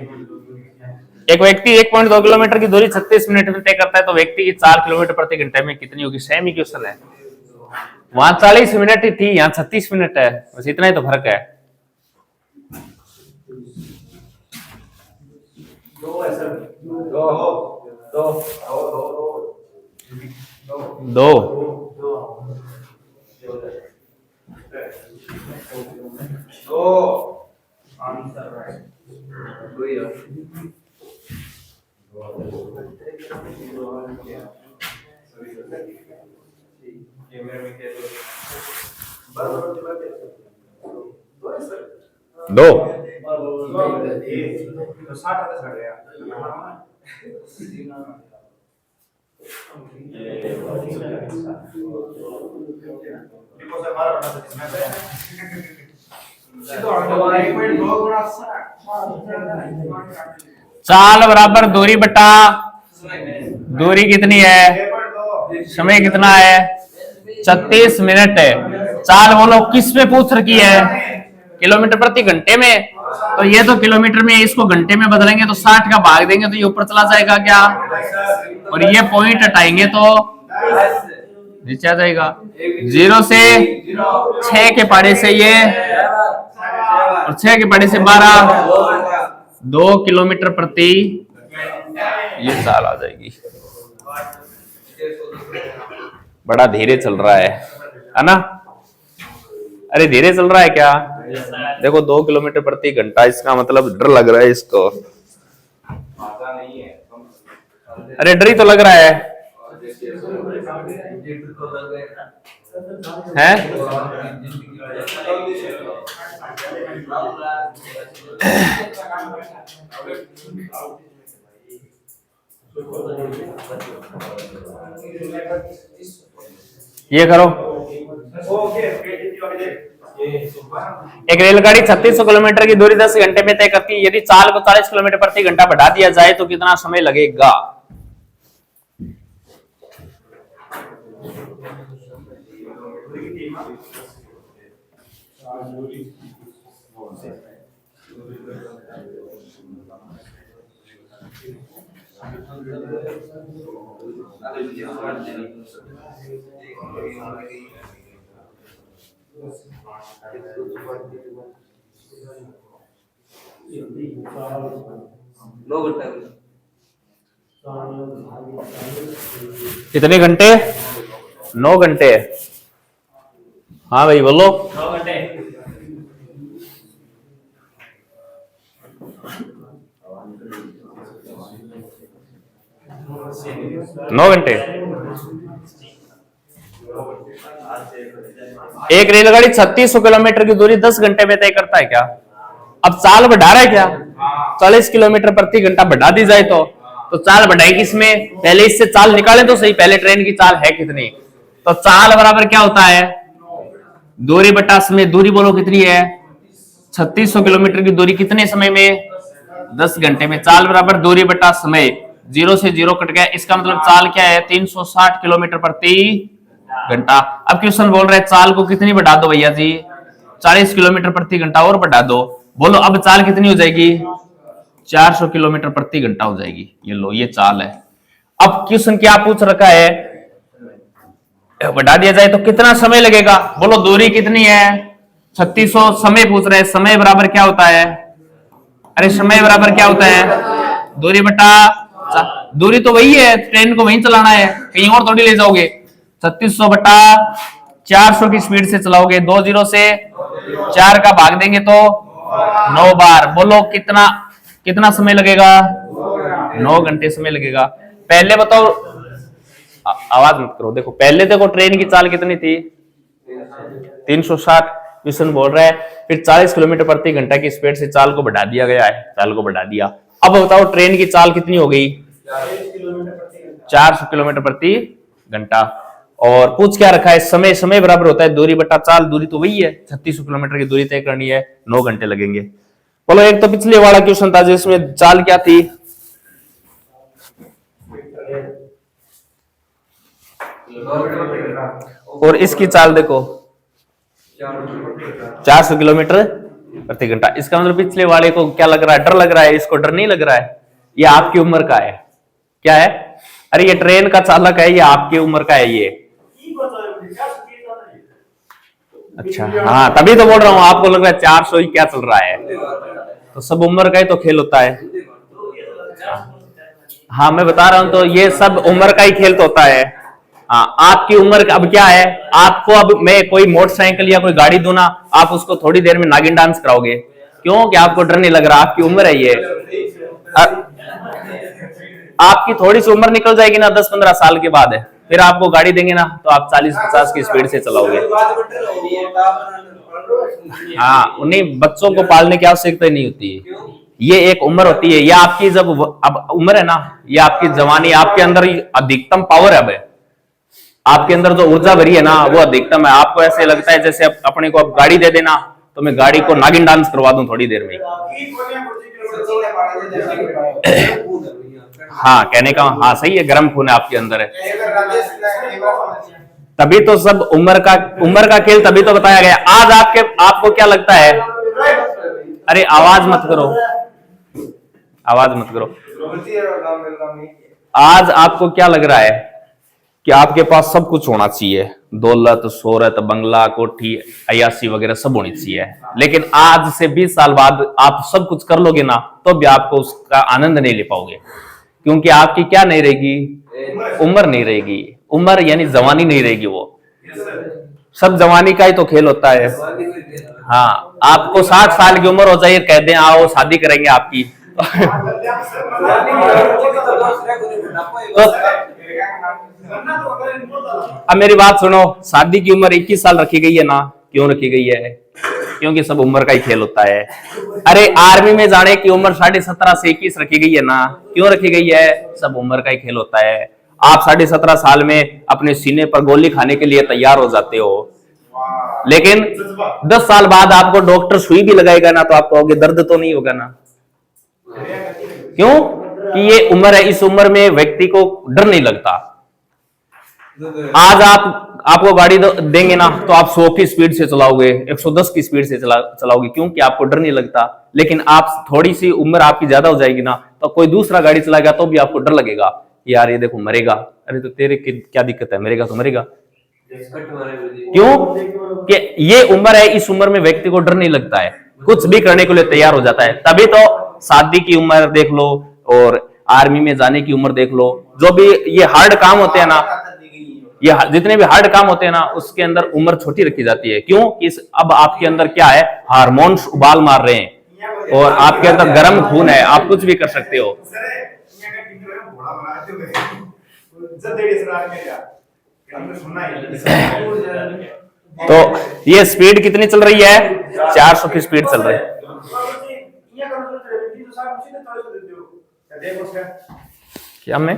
A: एक व्यक्ति 1.2 किलोमीटर की दूरी 36 मिनट में तय करता है तो व्यक्ति की 4 किलोमीटर प्रति घंटे में कितनी होगी? सेम ही क्वेश्चन है। वहां 40 मिनट ही थी, यहाँ 36 मिनट है। बस इतना ही तो फर्क है। दो दो चाल बराबर दूरी बटा दूरी कितनी है? समय कितना है? 36 मिनट है। चाल बोलो किस में पूछ रखी है? किलोमीटर प्रति घंटे में, तो ये तो किलोमीटर में, इसको घंटे में बदलेंगे तो 60 का भाग देंगे तो ये ऊपर चला जाएगा क्या, और ये पॉइंट हटाएंगे तो नीचे आ जाएगा। 0 से 6 के पाड़े से ये, और 6 के पाड़े से 12, 2 किलोमीटर प्रति ये चाल आ जाएगी। बड़ा धीरे चल रहा है ना? अरे धीरे चल रहा है क्या? देखो 2 किलोमीटर प्रति घंटा, इसका मतलब डर लग रहा है इसको। अरे डर ही तो लग रहा है, हैं? ये करो। एक रेलगाड़ी 3600 किलोमीटर की दूरी 10 घंटे में तय करती है। यदि चाल को 40 किलोमीटर प्रति घंटा बढ़ा दिया जाए तो कितना समय लगेगा? कितने घंटे? 9 घंटे। हाँ भाई बोलो। 9 घंटे। 9 घंटे। एक रेलगाड़ी 3600 किलोमीटर की दूरी 10 घंटे में तय करता है क्या? अब चाल बढ़ा रहा है क्या? 40 किलोमीटर प्रति घंटा बढ़ा दी जाए तो चाल बढ़ाएगी इसमें, पहले इससे चाल निकाले तो सही, पहले ट्रेन की चाल है कितनी, तो चाल बराबर क्या होता है? दूरी बटा समय। दूरी बोलो कितनी है? 3600 किलोमीटर की दूरी कितने समय में? 10 घंटे में। चाल बराबर दूरी बटा समय, 0 से 0 कट गया, इसका मतलब चाल क्या है? 360 किलोमीटर प्रति घंटा। अब क्वेश्चन बोल रहा है चाल को कितनी बढ़ा दो भैया जी? 40 किलोमीटर प्रति घंटा और बढ़ा दो। बोलो अब चाल कितनी हो जाएगी? 400 किलोमीटर प्रति घंटा हो जाएगी। ये लो, ये चाल है। अब क्वेश्चन क्या पूछ रखा है? बढ़ा दिया जाए तो कितना समय लगेगा? बोलो दूरी कितनी है? 3600। समय पूछ रहे हैं, समय बराबर क्या होता है? अरे समय बराबर क्या होता है? दूरी बटा, दूरी तो वही है, ट्रेन को वहीं चलाना है, कहीं और थोड़ी ले जाओगे। 3600 बटा 400 की स्पीड से चलाओगे, 2 0 से 4 का भाग देंगे तो 9 बार। बोलो कितना समय लगेगा? 9 घंटे समय लगेगा। पहले बताओ, आवाज मत करो। देखो पहले देखो ट्रेन की चाल कितनी थी? 360। क्वेश्चन बोल रहा है फिर 40 किलोमीटर प्रति घंटा की स्पीड से चाल को बढ़ा दिया गया है, चाल को बढ़ा दिया। अब बताओ ट्रेन की चाल कितनी हो गई? 400 किलोमीटर प्रति घंटा। और पूछ क्या रखा है? समय। समय बराबर होता है दूरी बटा चाल। दूरी तो वही है, 3600 किलोमीटर की दूरी तय करनी है, 9 घंटे लगेंगे। बोलो एक तो पिछले वाला क्वेश्चन था जिसमें चाल क्या थी? और इसकी चाल देखो 400 किलोमीटर प्रति घंटा। इसका मतलब पिछले वाले को क्या लग रहा है? डर लग रहा है। इसको डर नहीं लग रहा है। ये आपकी उम्र का है। क्या है? अरे ये ट्रेन का चालक है, ये आपकी उम्र का है ये। अच्छा हाँ, तभी तो बोल रहा हूँ, आपको लग रहा है 400 ही क्या चल रहा है, तो सब उम्र का ही तो खेल होता है। हाँ मैं बता रहा हूँ, तो ये सब उम्र का ही खेल तो होता है। हाँ आपकी उम्र अब क्या है? आपको अब मैं कोई मोटरसाइकिल या कोई गाड़ी दूं ना, आप उसको थोड़ी देर में नागिन डांस कराओगे। क्यों? कि आपको डर नहीं लग रहा, आपकी उम्र है ये। आपकी थोड़ी सी उम्र निकल जाएगी ना 10-15 साल के बाद, फिर आपको गाड़ी देंगे ना तो आप 40-50 की स्पीड से चलाओगे। हाँ उन्हीं बच्चों को पालने की आवश्यकता नहीं होती है। ये एक उम्र होती है, ये आपकी जब अब उम्र है ना, ये आपकी जवानी, आपके अंदर अधिकतम पावर है। अब आपके अंदर जो ऊर्जा भरी है ना वो अधिकतम है। आपको ऐसे लगता है जैसे अपने को अब गाड़ी दे देना तो मैं गाड़ी को नागिन डांस करवा दूं थोड़ी देर में। हाँ कहने का हाँ सही है, गर्म खून है आपके अंदर है, तभी तो सब उम्र का खेल तभी तो बताया गया। आज आपको क्या लगता है? अरे आवाज मत करो, आवाज मत करो। आज आपको क्या लग रहा है कि आपके पास सब कुछ होना चाहिए, दौलत, शोहरत, बंगला, कोठी, अयाशी वगैरह सब होनी चाहिए, लेकिन आज से 20 साल बाद आप सब कुछ कर लोगे ना तो भी आपको उसका आनंद नहीं ले पाओगे, क्योंकि आपकी क्या नहीं रहेगी, उम्र नहीं रहेगी। उम्र यानी जवानी नहीं रहेगी, वो सब जवानी का ही तो खेल होता है। हाँ, आपको 60 साल की उम्र हो जाए, कह दें आओ शादी करेंगे आपकी तो अब मेरी बात सुनो, शादी की उम्र 21 साल रखी गई है ना, क्यों रखी गई है? क्योंकि सब उम्र का ही खेल होता है। अरे आर्मी में जाने की उम्र 17.5 से 21 रखी गई है ना, क्यों रखी गई है? सब उम्र का ही खेल होता है। आप 17.5 साल में अपने सीने पर गोली खाने के लिए तैयार हो जाते हो, लेकिन 10 साल बाद आपको डॉक्टर सुई भी लगाएगा ना तो आप कहोगे दर्द तो नहीं होगा ना। क्यों? कि ये उम्र है, इस उम्र में व्यक्ति को डर नहीं लगता। आज आपको गाड़ी देंगे ना तो आप 100 की स्पीड से चलाओगे, 110 की स्पीड से चलाओगे, क्योंकि आपको डर नहीं लगता। लेकिन आप थोड़ी सी उम्र आपकी ज्यादा हो जाएगी ना तो कोई दूसरा गाड़ी चलाएगा तो भी आपको डर लगेगा, यार ये देखो मरेगा। अरे तो तेरे क्या दिक्कत है, मरेगा तो मरेगा। क्यों? कि ये उम्र है, इस उम्र में व्यक्ति को डर नहीं लगता है, कुछ भी करने के लिए तैयार हो जाता है। तभी तो शादी की उम्र देख लो और आर्मी में जाने की उम्र देख लो, जो भी ये हार्ड काम होते हैं ना, ये जितने भी हार्ड काम होते हैं ना, उसके अंदर उम्र छोटी रखी जाती है। क्यों? कि अब आपके अंदर क्या है, हार्मोन्स उबाल मार रहे हैं और आपके अंदर गर्म खून है, आप कुछ भी कर सकते हो। तो ये स्पीड कितनी चल रही है? 400 की स्पीड चल रही है। क्या में?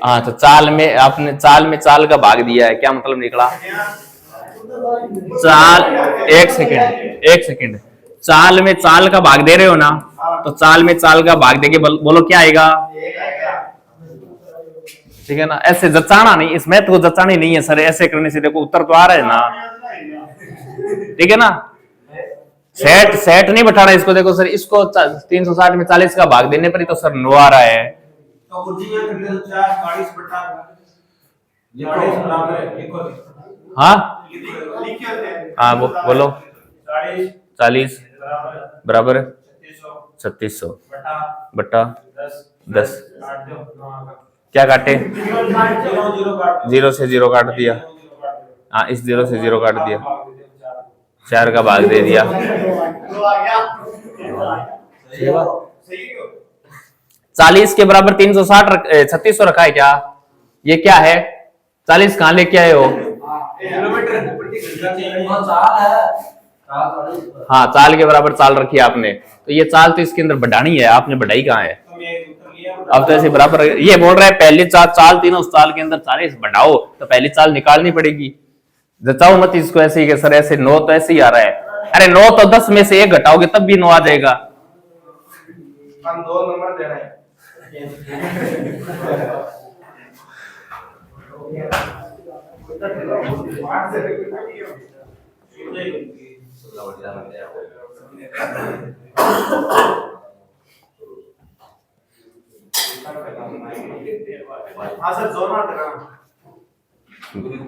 A: हाँ तो चाल में आपने चाल का भाग दिया है, क्या मतलब निकला? चाल, एक सेकेंड, चाल में चाल का भाग दे रहे हो ना, तो चाल में चाल का भाग देके बोलो क्या आएगा? ठीक है ना? ऐसे जचाना नहीं, इस मैथ को जचानी नहीं है सर, ऐसे करने से देखो उत्तर तो आ रहा है ना, ठीक है ना? सेट नहीं बैठाना इसको, देखो सर इसको 360 में 40 का भाग देने पर ही तो सर 9 आ रहा है। हाँ हाँ बोलो, 40 बराबर 3600 बट्टा 10। क्या काटे? 0 से 0 काट दिया। हाँ, इस 0 से 0 काट दिया, 4 का भाग दे दिया। 40 के बराबर 3600 रखा है क्या? ये क्या है? 40 कहां लेके आए हो? हाँ, चाल के बराबर चाल रखी है आपने, तो ये चाल तो इसके अंदर बढ़ानी है, आपने बढ़ाई कहाँ है? अब तो ऐसे बराबर ये बोल रहा है पहली चाल थी ना, उस चाल के अंदर 40 बढ़ाओ तो पहली चाल निकालनी पड़ेगी। जचाओ मत इसको ऐसे ही कि सर ऐसे 9 तो ऐसे ही आ रहा है। अरे 9 तो 10 में से 1 घटाओगे तब भी 9 आ जाएगा। हम 2 नंबर देना है।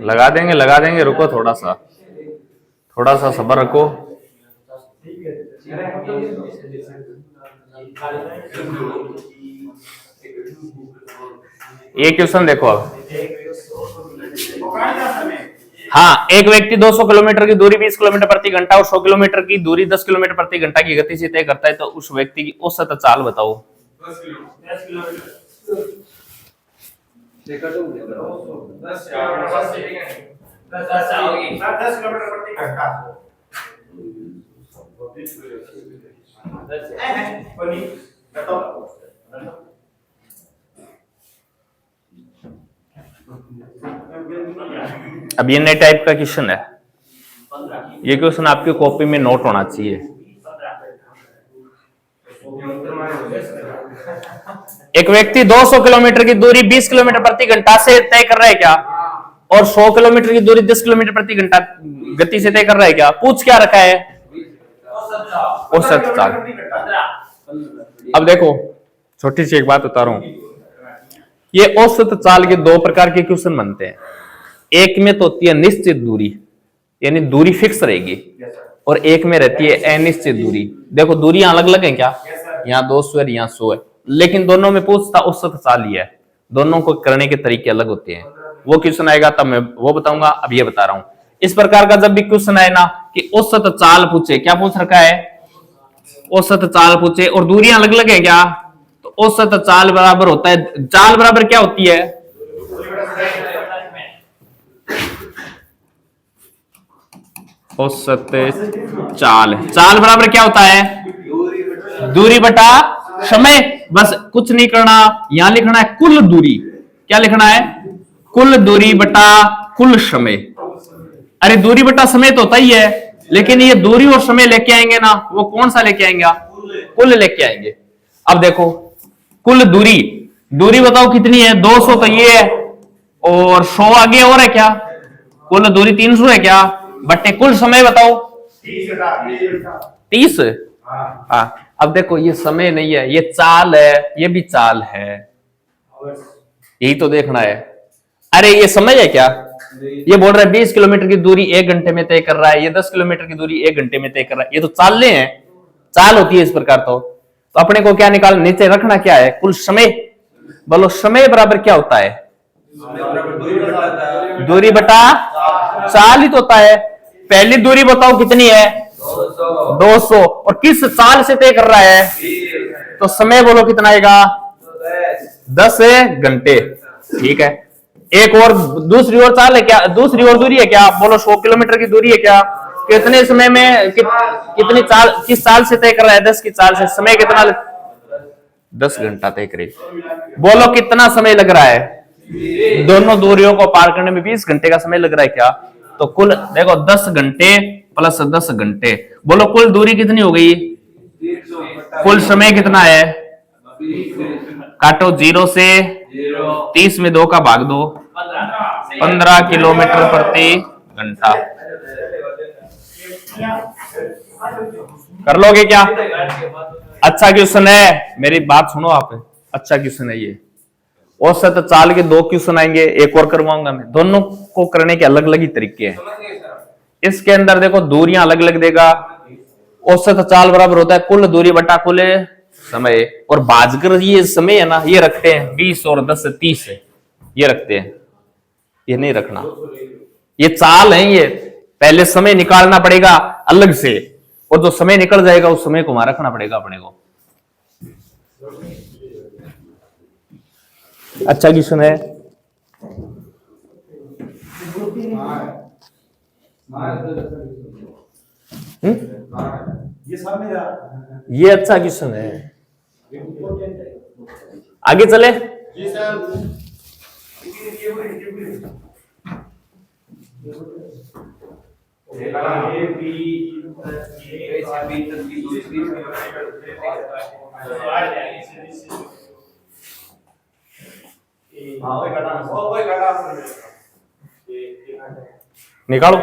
A: लगा देंगे, रुको थोड़ा सा सब्र रखो। ये क्वेश्चन देखो अब। हाँ, एक व्यक्ति 200 किलोमीटर की दूरी 20 किलोमीटर प्रति घंटा और 100 किलोमीटर की दूरी 10 किलोमीटर प्रति घंटा की गति से तय करता है, तो उस व्यक्ति की औसत चाल बताओ। 10 किलोमीटर प्रति घंटा। अब ये नए टाइप का क्वेश्चन है, ये क्वेश्चन आपकी कॉपी में नोट होना चाहिए। एक व्यक्ति 200 किलोमीटर की दूरी 20 किलोमीटर प्रति घंटा से तय कर रहा है क्या? और 100 किलोमीटर की दूरी 10 किलोमीटर प्रति घंटा गति से तय कर रहा है क्या? पूछ क्या रखा है? औसत चाल। अब देखो छोटी सी एक बात बता रहा हूं, ये औसत चाल के दो प्रकार के क्वेश्चन बनते हैं। एक में तो होती है निश्चित दूरी, यानी दूरी फिक्स रहेगी, और एक में रहती है अनिश्चित दूरी। देखो दूरी अलग अलग है क्या? यहाँ 200 है, यहाँ 100 है, लेकिन दोनों में पूछता औसत चाल ही है। दोनों को करने के तरीके अलग होते हैं। वो क्वेश्चन आएगा तब मैं वो बताऊंगा, अब ये बता रहा हूं। इस प्रकार का जब भी क्वेश्चन आए ना कि औसत चाल पूछे, क्या पूछ रखा है? औसत चाल पूछे और दूरियां अलग अलग है क्या? तो औसत चाल बराबर होता है, चाल बराबर क्या होती है? औसत चाल, चाल बराबर क्या होता है? दूरी बटा समय। बस कुछ नहीं करना, यहां लिखना है कुल दूरी। क्या लिखना है? कुल दूरी बटा कुल समय। अरे दूरी बटा समय तो होता ही है, लेकिन ये दूरी और समय लेके आएंगे ना, वो कौन सा लेके आएंगे? कुल लेके आएंगे। अब देखो कुल दूरी, दूरी बताओ कितनी है? 200 तो ये है, और 100 आगे और है क्या? कुल दूरी 300 है क्या? बट्टे कुल समय बताओ 30। हाँ, अब देखो ये समय नहीं है, ये चाल है, ये भी चाल है, यही तो देखना है। अरे ये समय है क्या? ये बोल रहा है 20 किलोमीटर की दूरी 1 घंटे में तय कर रहा है, ये 10 किलोमीटर की दूरी 1 घंटे में तय कर रहा है। ये तो चालें हैं, चाल होती है इस प्रकार। तो अपने को क्या निकाल, नीचे रखना क्या है? कुल समय। बोलो समय बराबर क्या होता है? दूरी बटा चाल ही तो होता है। पहली दूरी बताओ कितनी है? 200, और किस चाल से तय कर रहा है? तो समय बोलो कितना आएगा? 10 घंटे। ठीक है, एक और दूसरी ओर चाल है क्या? दूसरी ओर दूरी है क्या? बोलो 100 किलोमीटर की दूरी है क्या? कितने समय में कितनी चाल, किस चाल से तय कर रहा है? 10 की चाल से। समय कितना? 10 घंटा तय करेगा। बोलो कितना समय लग रहा है? दोनों दूरियों को पार करने में 20 घंटे का समय लग रहा है क्या? तो कुल देखो 10 घंटे प्लस 10 घंटे, बोलो कुल दूरी कितनी हो गई? कुल समय कितना है? काटो 0 से 30 में 2 का भाग दो, 15 किलोमीटर प्रति घंटा। कर लोगे क्या? अच्छा क्वेश्चन है, मेरी बात सुनो आप, अच्छा क्वेश्चन है ये। औसत चाल के 2 क्वेश्चन आएंगे, एक और करवाऊंगा मैं। दोनों को करने के अलग अलग ही तरीके हैं। इसके अंदर देखो दूरियां अलग अलग देगा। औसत चाल बराबर होता है कुल दूरी बटा कुल समय, और भाजकर ये समय है ना, ये रखते हैं 20 और 10 30 है, ये रखते हैं, ये नहीं रखना। ये चाल है, ये पहले समय निकालना पड़ेगा अलग से, और जो समय निकल जाएगा उस समय को वहां रखना पड़ेगा अपने को। अच्छा क्वेश्चन है। ये अच्छा क्वेश्चन है, आगे चले। निकालो।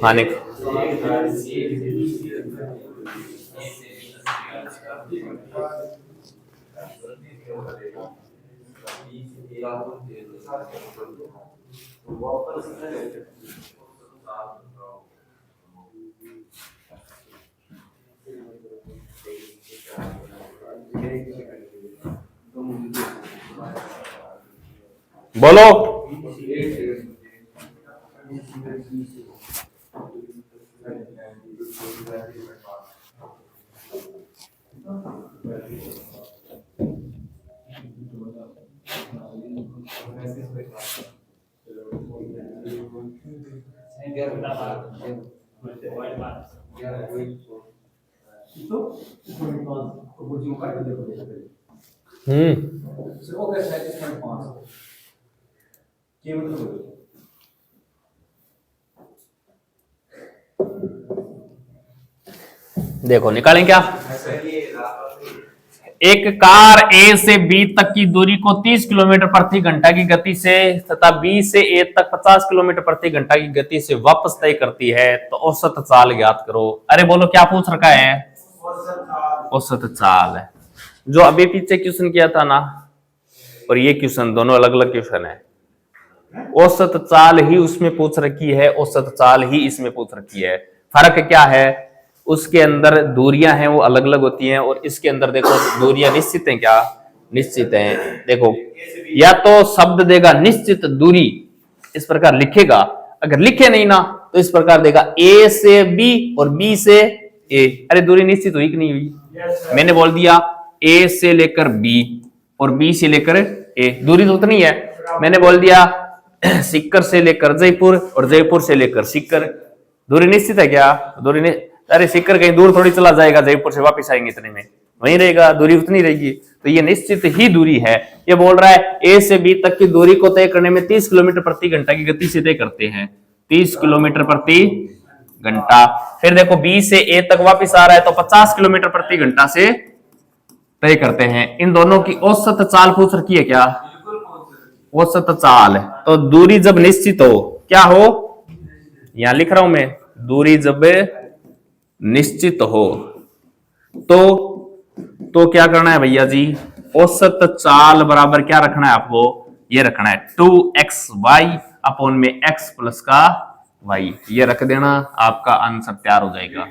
A: हाँ बोलो। देखो निकालें क्या? एक कार ए से बी तक की दूरी को 30 किलोमीटर प्रति घंटा की गति से तथा बी से ए तक 50 किलोमीटर प्रति घंटा की गति से वापस तय करती है तो औसत चाल ज्ञात करो। अरे बोलो क्या पूछ रखा है? औसत चाल है। जो अभी पीछे क्वेश्चन किया था ना, और ये क्वेश्चन दोनों अलग अलग क्वेश्चन है। औसत चाल ही उसमें पूछ रखी है, औसत चाल ही इसमें पूछ रखी है। फर्क क्या है? उसके अंदर दूरियां हैं वो अलग अलग होती हैं, और इसके अंदर देखो दूरियां निश्चित हैं। क्या निश्चित हैं? देखो या तो शब्द देगा निश्चित दूरी, इस प्रकार लिखेगा। अगर लिखे नहीं ना तो इस प्रकार देगा ए से बी और बी से ए। अरे दूरी निश्चित हुई कि नहीं हुई? मैंने बोल दिया ए से लेकर बी और बी से लेकर ए, दूरी तो उतनी है। मैंने बोल दिया सीकर से लेकर जयपुर और जयपुर से लेकर सीकर, दूरी निश्चित है क्या? दूरी नहीं। अरे सीकर कहीं दूर थोड़ी चला जाएगा, जयपुर से वापस आएंगे इतने में, वहीं रहेगा, दूरी उतनी रहेगी। तो ये निश्चित ही दूरी है। ये बोल रहा है ए से बी तक की दूरी को तय करने में 30 किलोमीटर प्रति घंटा की गति से तय करते हैं, 30 किलोमीटर प्रति घंटा। फिर देखो बी से ए तक वापस आ रहा है तो 50 किलोमीटर प्रति घंटा से तय करते हैं। इन दोनों की औसत चाल पूछ रखी है क्या? औसत चाल। तो दूरी जब निश्चित हो, क्या हो? यहां लिख रहा हूं मैं, दूरी जब निश्चित हो तो क्या करना है भैया जी? औसत चाल बराबर क्या रखना है आपको? ये रखना है 2xy अपॉन में x प्लस का y। ये रख देना, आपका आंसर तैयार हो जाएगा।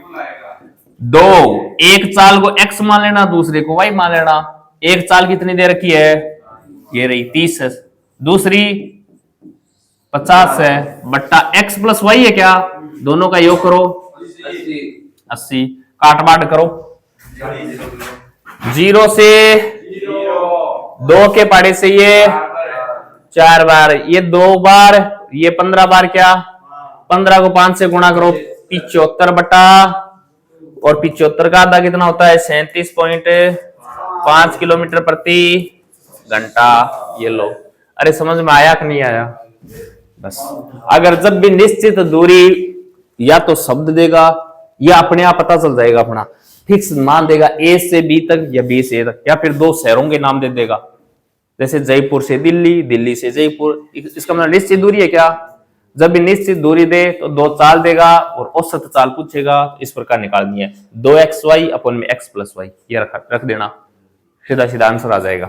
A: दो, एक चाल को x मान लेना, दूसरे को y मान लेना। एक चाल कितनी दे रखी है? ये रही 30 है, दूसरी 50 है, बट्टा x प्लस y है क्या? दोनों का योग करो 80, काट बांट करो। 0 से 2 के पाड़े से ये 4 बार, ये 2 बार, ये 15 बार। क्या 15 को 5 से गुणा करो, 75 बटा, और 75 का आधा कितना होता है? 37.5 किलोमीटर प्रति घंटा। ये लो। अरे समझ में आया कि नहीं आया? बस अगर जब भी निश्चित दूरी या तो शब्द देगा या अपने आप पता चल जाएगा, अपना फिक्स मान देगा ए से बी तक या बी से ए तक, या फिर दो शहरों के नाम दे देगा, जैसे जयपुर से दिल्ली, दिल्ली से जयपुर। इसका मतलब निश्चित दूरी है क्या? जब भी निश्चित दूरी दे तो दो चाल देगा और औसत चाल पूछेगा, इस प्रकार निकालनी है। 2xy अपॉन में x प्लस वाई, ये रख देना, सीधा सीधा आंसर आ जाएगा।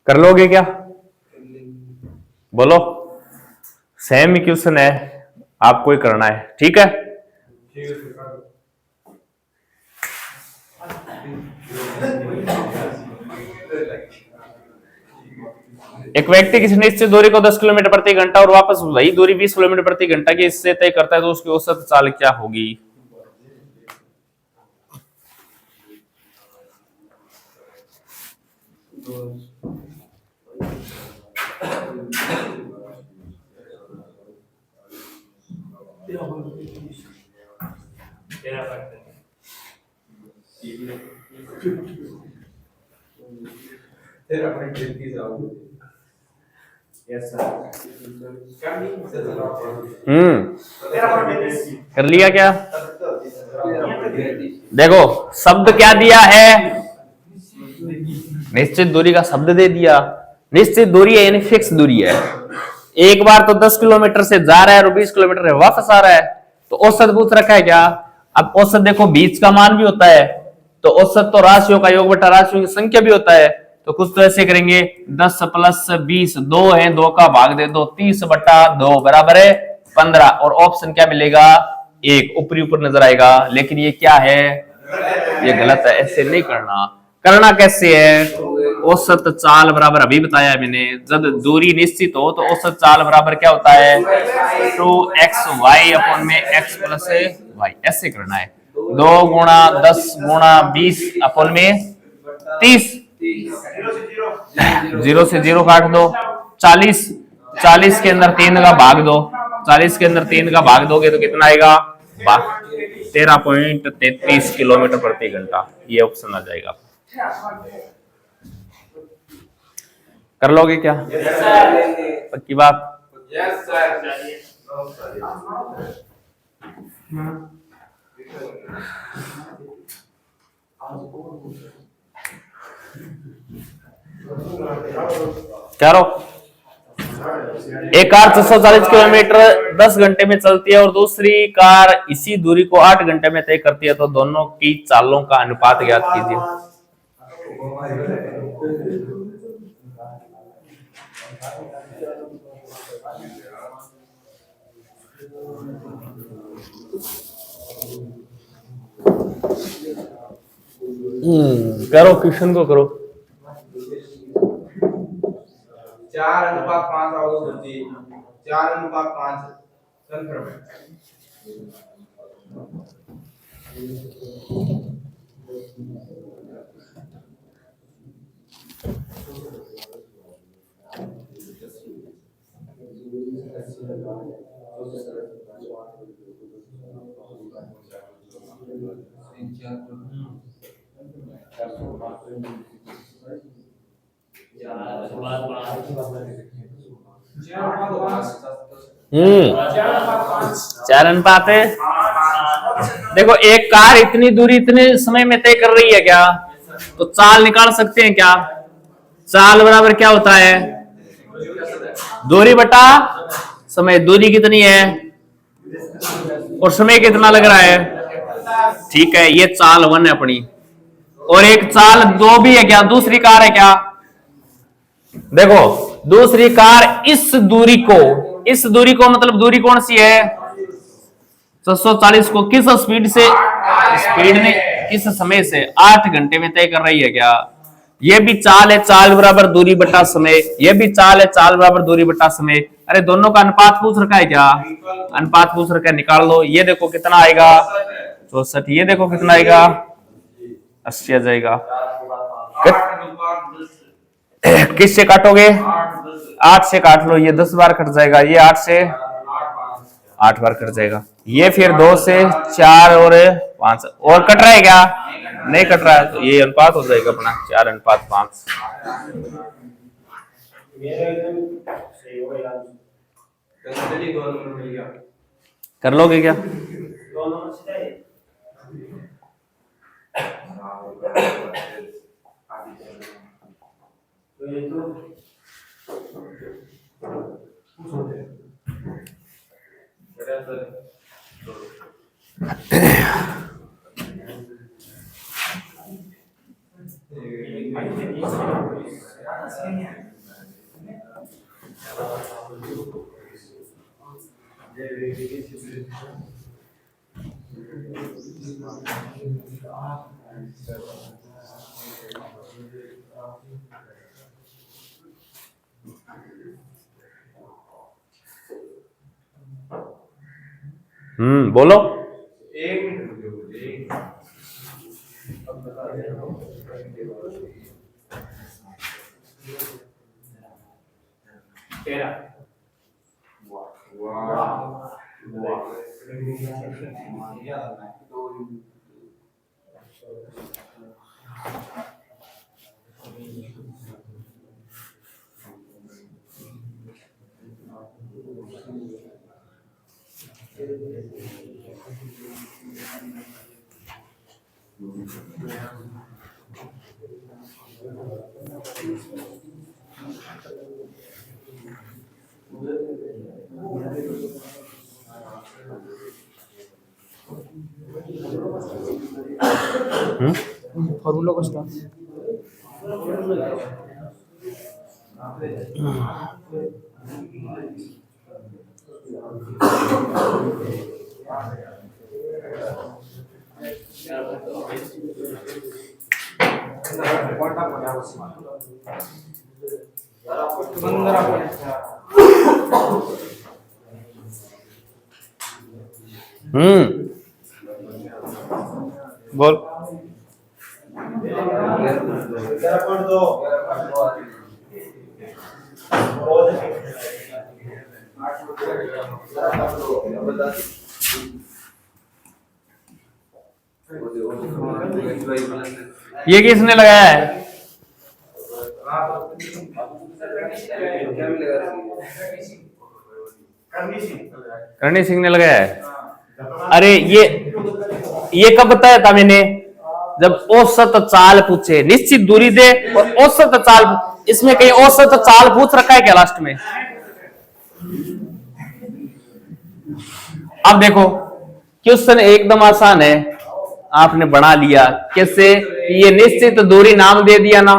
A: कर लोगे क्या? बोलो। सेम क्वेश्चन है, आपको ही करना है, ठीक है? एक व्यक्ति किसी निश्चित दूरी को 10 किलोमीटर प्रति घंटा और वापस वही दूरी 20 किलोमीटर प्रति घंटा की इससे तय करता है, तो उसकी औसत चाल क्या होगी? कर लिया क्या? देखो शब्द क्या दिया है? निश्चित दूरी का शब्द दे दिया। निश्चित दूरी है यानी फिक्स दूरी है। एक बार तो 10 किलोमीटर से जा रहा है और 20 किलोमीटर है वापस आ रहा है, तो औसत पूछ रखा है क्या? अब औसत देखो बीच का मान भी होता है, तो औसत तो राशियों का योग बटा राशियों की संख्या भी होता है। तो कुछ तो ऐसे करेंगे 10 प्लस 20, 2 है, 2 का भाग दे दो, 30 बटा 2 बराबर है 15, और ऑप्शन क्या मिलेगा? 1 ऊपरी ऊपर नजर आएगा। लेकिन ये क्या है? ये गलत है, ऐसे नहीं करना। करना कैसे है? औसत चाल बराबर अभी बताया है मैंने, जब दूरी निश्चित हो तो औसत चाल बराबर क्या होता है? 2xy अपॉन में x प्लस y, ऐसे करना है। 2 गुणा 10 गुणा 20 अपॉन में 30, 0 से 0 काट दो, 40, 40 के अंदर 3 का भाग दो, 40 के अंदर 3 का भाग दोगे तो कितना आएगा? 13.33 किलोमीटर प्रति घंटा। ये ऑप्शन आ जाएगा। कर लोगे क्या? पक्की बात?
B: यस सर
A: करो। एक कार 640 किलोमीटर 10 घंटे में चलती है और दूसरी कार इसी दूरी को 8 घंटे में तय करती है, तो दोनों की चालों का अनुपात ज्ञात कीजिए। करो, क्वेश्चन को करो।
B: 4:5 आओ जी 4:5 कंफर्म है।
A: चार अनुपात है। देखो एक कार इतनी दूरी इतने समय में तय कर रही है क्या, तो चाल निकाल सकते हैं क्या। चाल बराबर क्या होता है, दूरी बटा समय। दूरी कितनी है और समय कितना लग रहा है, ठीक है, ये चाल 1 है अपनी। और एक चाल 2 भी है क्या, दूसरी कार है क्या। देखो दूसरी कार इस दूरी को मतलब दूरी कौन सी है 640 को किस स्पीड से, स्पीड ने किस समय से 8 घंटे में तय कर रही है क्या। ये भी चाल है, चाल बराबर दूरी बटा समय। ये भी चाल है, चाल बराबर दूरी बटा समय। अरे दोनों का अनुपात पूछ रखा है क्या, अनुपात पूछ रखा है, निकाल लो। ये देखो कितना आएगा 64, ये देखो कितना आएगा 80 आ जाएगा। किससे काटोगे, 8 से काट लो, ये 10 बार कट जाएगा, ये 8 से 8 बार कट जाएगा। ये फिर 2 से 4 और 5 और कट रहा है क्या, नहीं कट रहा है, तो ये अनुपात हो जाएगा अपना 4:5। कर लोगे क्या। बोलो।
C: फॉर्मूला कसला
A: बोल। ये किसने लगाया है, करणी सिंह ने लगाया है। अरे ये कब बताया था मैंने? जब औसत चाल पूछे, निश्चित दूरी दे और औसत चाल, इसमें कहीं औसत चाल पूछ रखा है क्या लास्ट में? अब देखो क्वेश्चन एकदम आसान है, आपने बना लिया कैसे? ये निश्चित दूरी नाम दे दिया ना,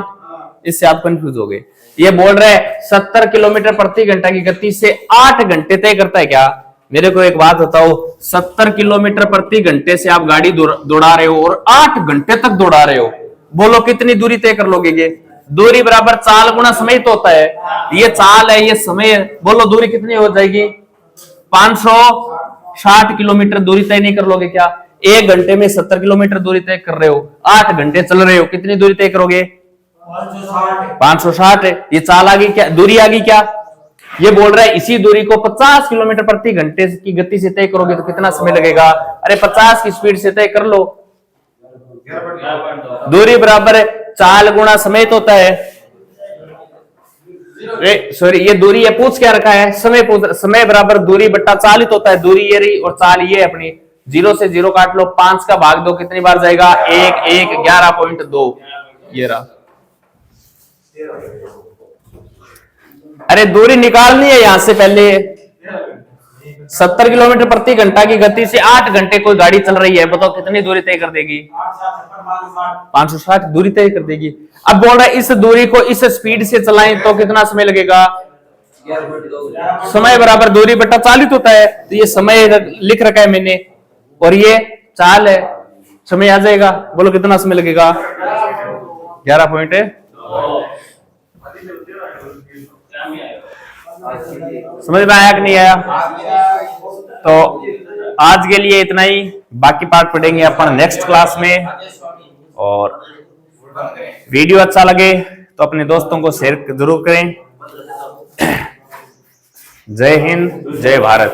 A: इससे आप कंफ्यूज हो गए। ये बोल रहे हैं 70 किलोमीटर प्रति घंटा की गति से 8 घंटे तय करता है क्या? मेरे को एक बात बताओ, 70 किलोमीटर प्रति घंटे से आप गाड़ी दौड़ा रहे हो और 8 घंटे तक दौड़ा रहे हो, बोलो कितनी दूरी तय कर लोगे? ये दूरी बराबर चाल गुना समय तो होता है, ये चाल है ये समय है, बोलो दूरी कितनी हो जाएगी? 560 किलोमीटर दूरी तय नहीं कर लोगे क्या? 1 घंटे में 70 किलोमीटर दूरी तय कर रहे हो, 8 घंटे चल रहे हो, कितनी दूरी तय करोगे? 560 है। ये चाल आ गई क्या, दूरी आ गई क्या? ये बोल रहा है इसी दूरी को 50 किलोमीटर प्रति घंटे की गति से तय करोगे तो कितना समय लगेगा? अरे 50 की स्पीड से तय कर लो, दूरी बराबर चाल गुणा समय तो होता है। सॉरी, ये दूरी ये पूछ क्या रखा है? समय पूछ, समय बराबर दूरी बट्टा चाल ही तो होता है। दूरी ये रही और चाल ये अपनी, 0 से 0 काट लो, 5 का भाग 2 कितनी बार जाएगा? 1 1 11.2 ये रहा। अरे दूरी निकालनी है यहां से पहले। 70 किलोमीटर प्रति घंटा की गति से 8 घंटे कोई गाड़ी चल रही है, बताओ कितनी दूरी तय कर देगी? 560 दूरी तय कर देगी। अब बोल रहा है इस दूरी को इस स्पीड से चलाएं तो कितना समय लगेगा? समय बराबर दूरी बट्टा चाल ही होता है, तो ये समय लिख रखा है मैंने और ये चाल है, समय आ जाएगा। बोलो कितना समय लगेगा? 11 समझ में आया कि नहीं आया? तो आज के लिए इतना ही, बाकी पार्ट पढ़ेंगे अपन नेक्स्ट क्लास में। और वीडियो अच्छा लगे तो अपने दोस्तों को शेयर जरूर करें। जय हिंद, जय भारत।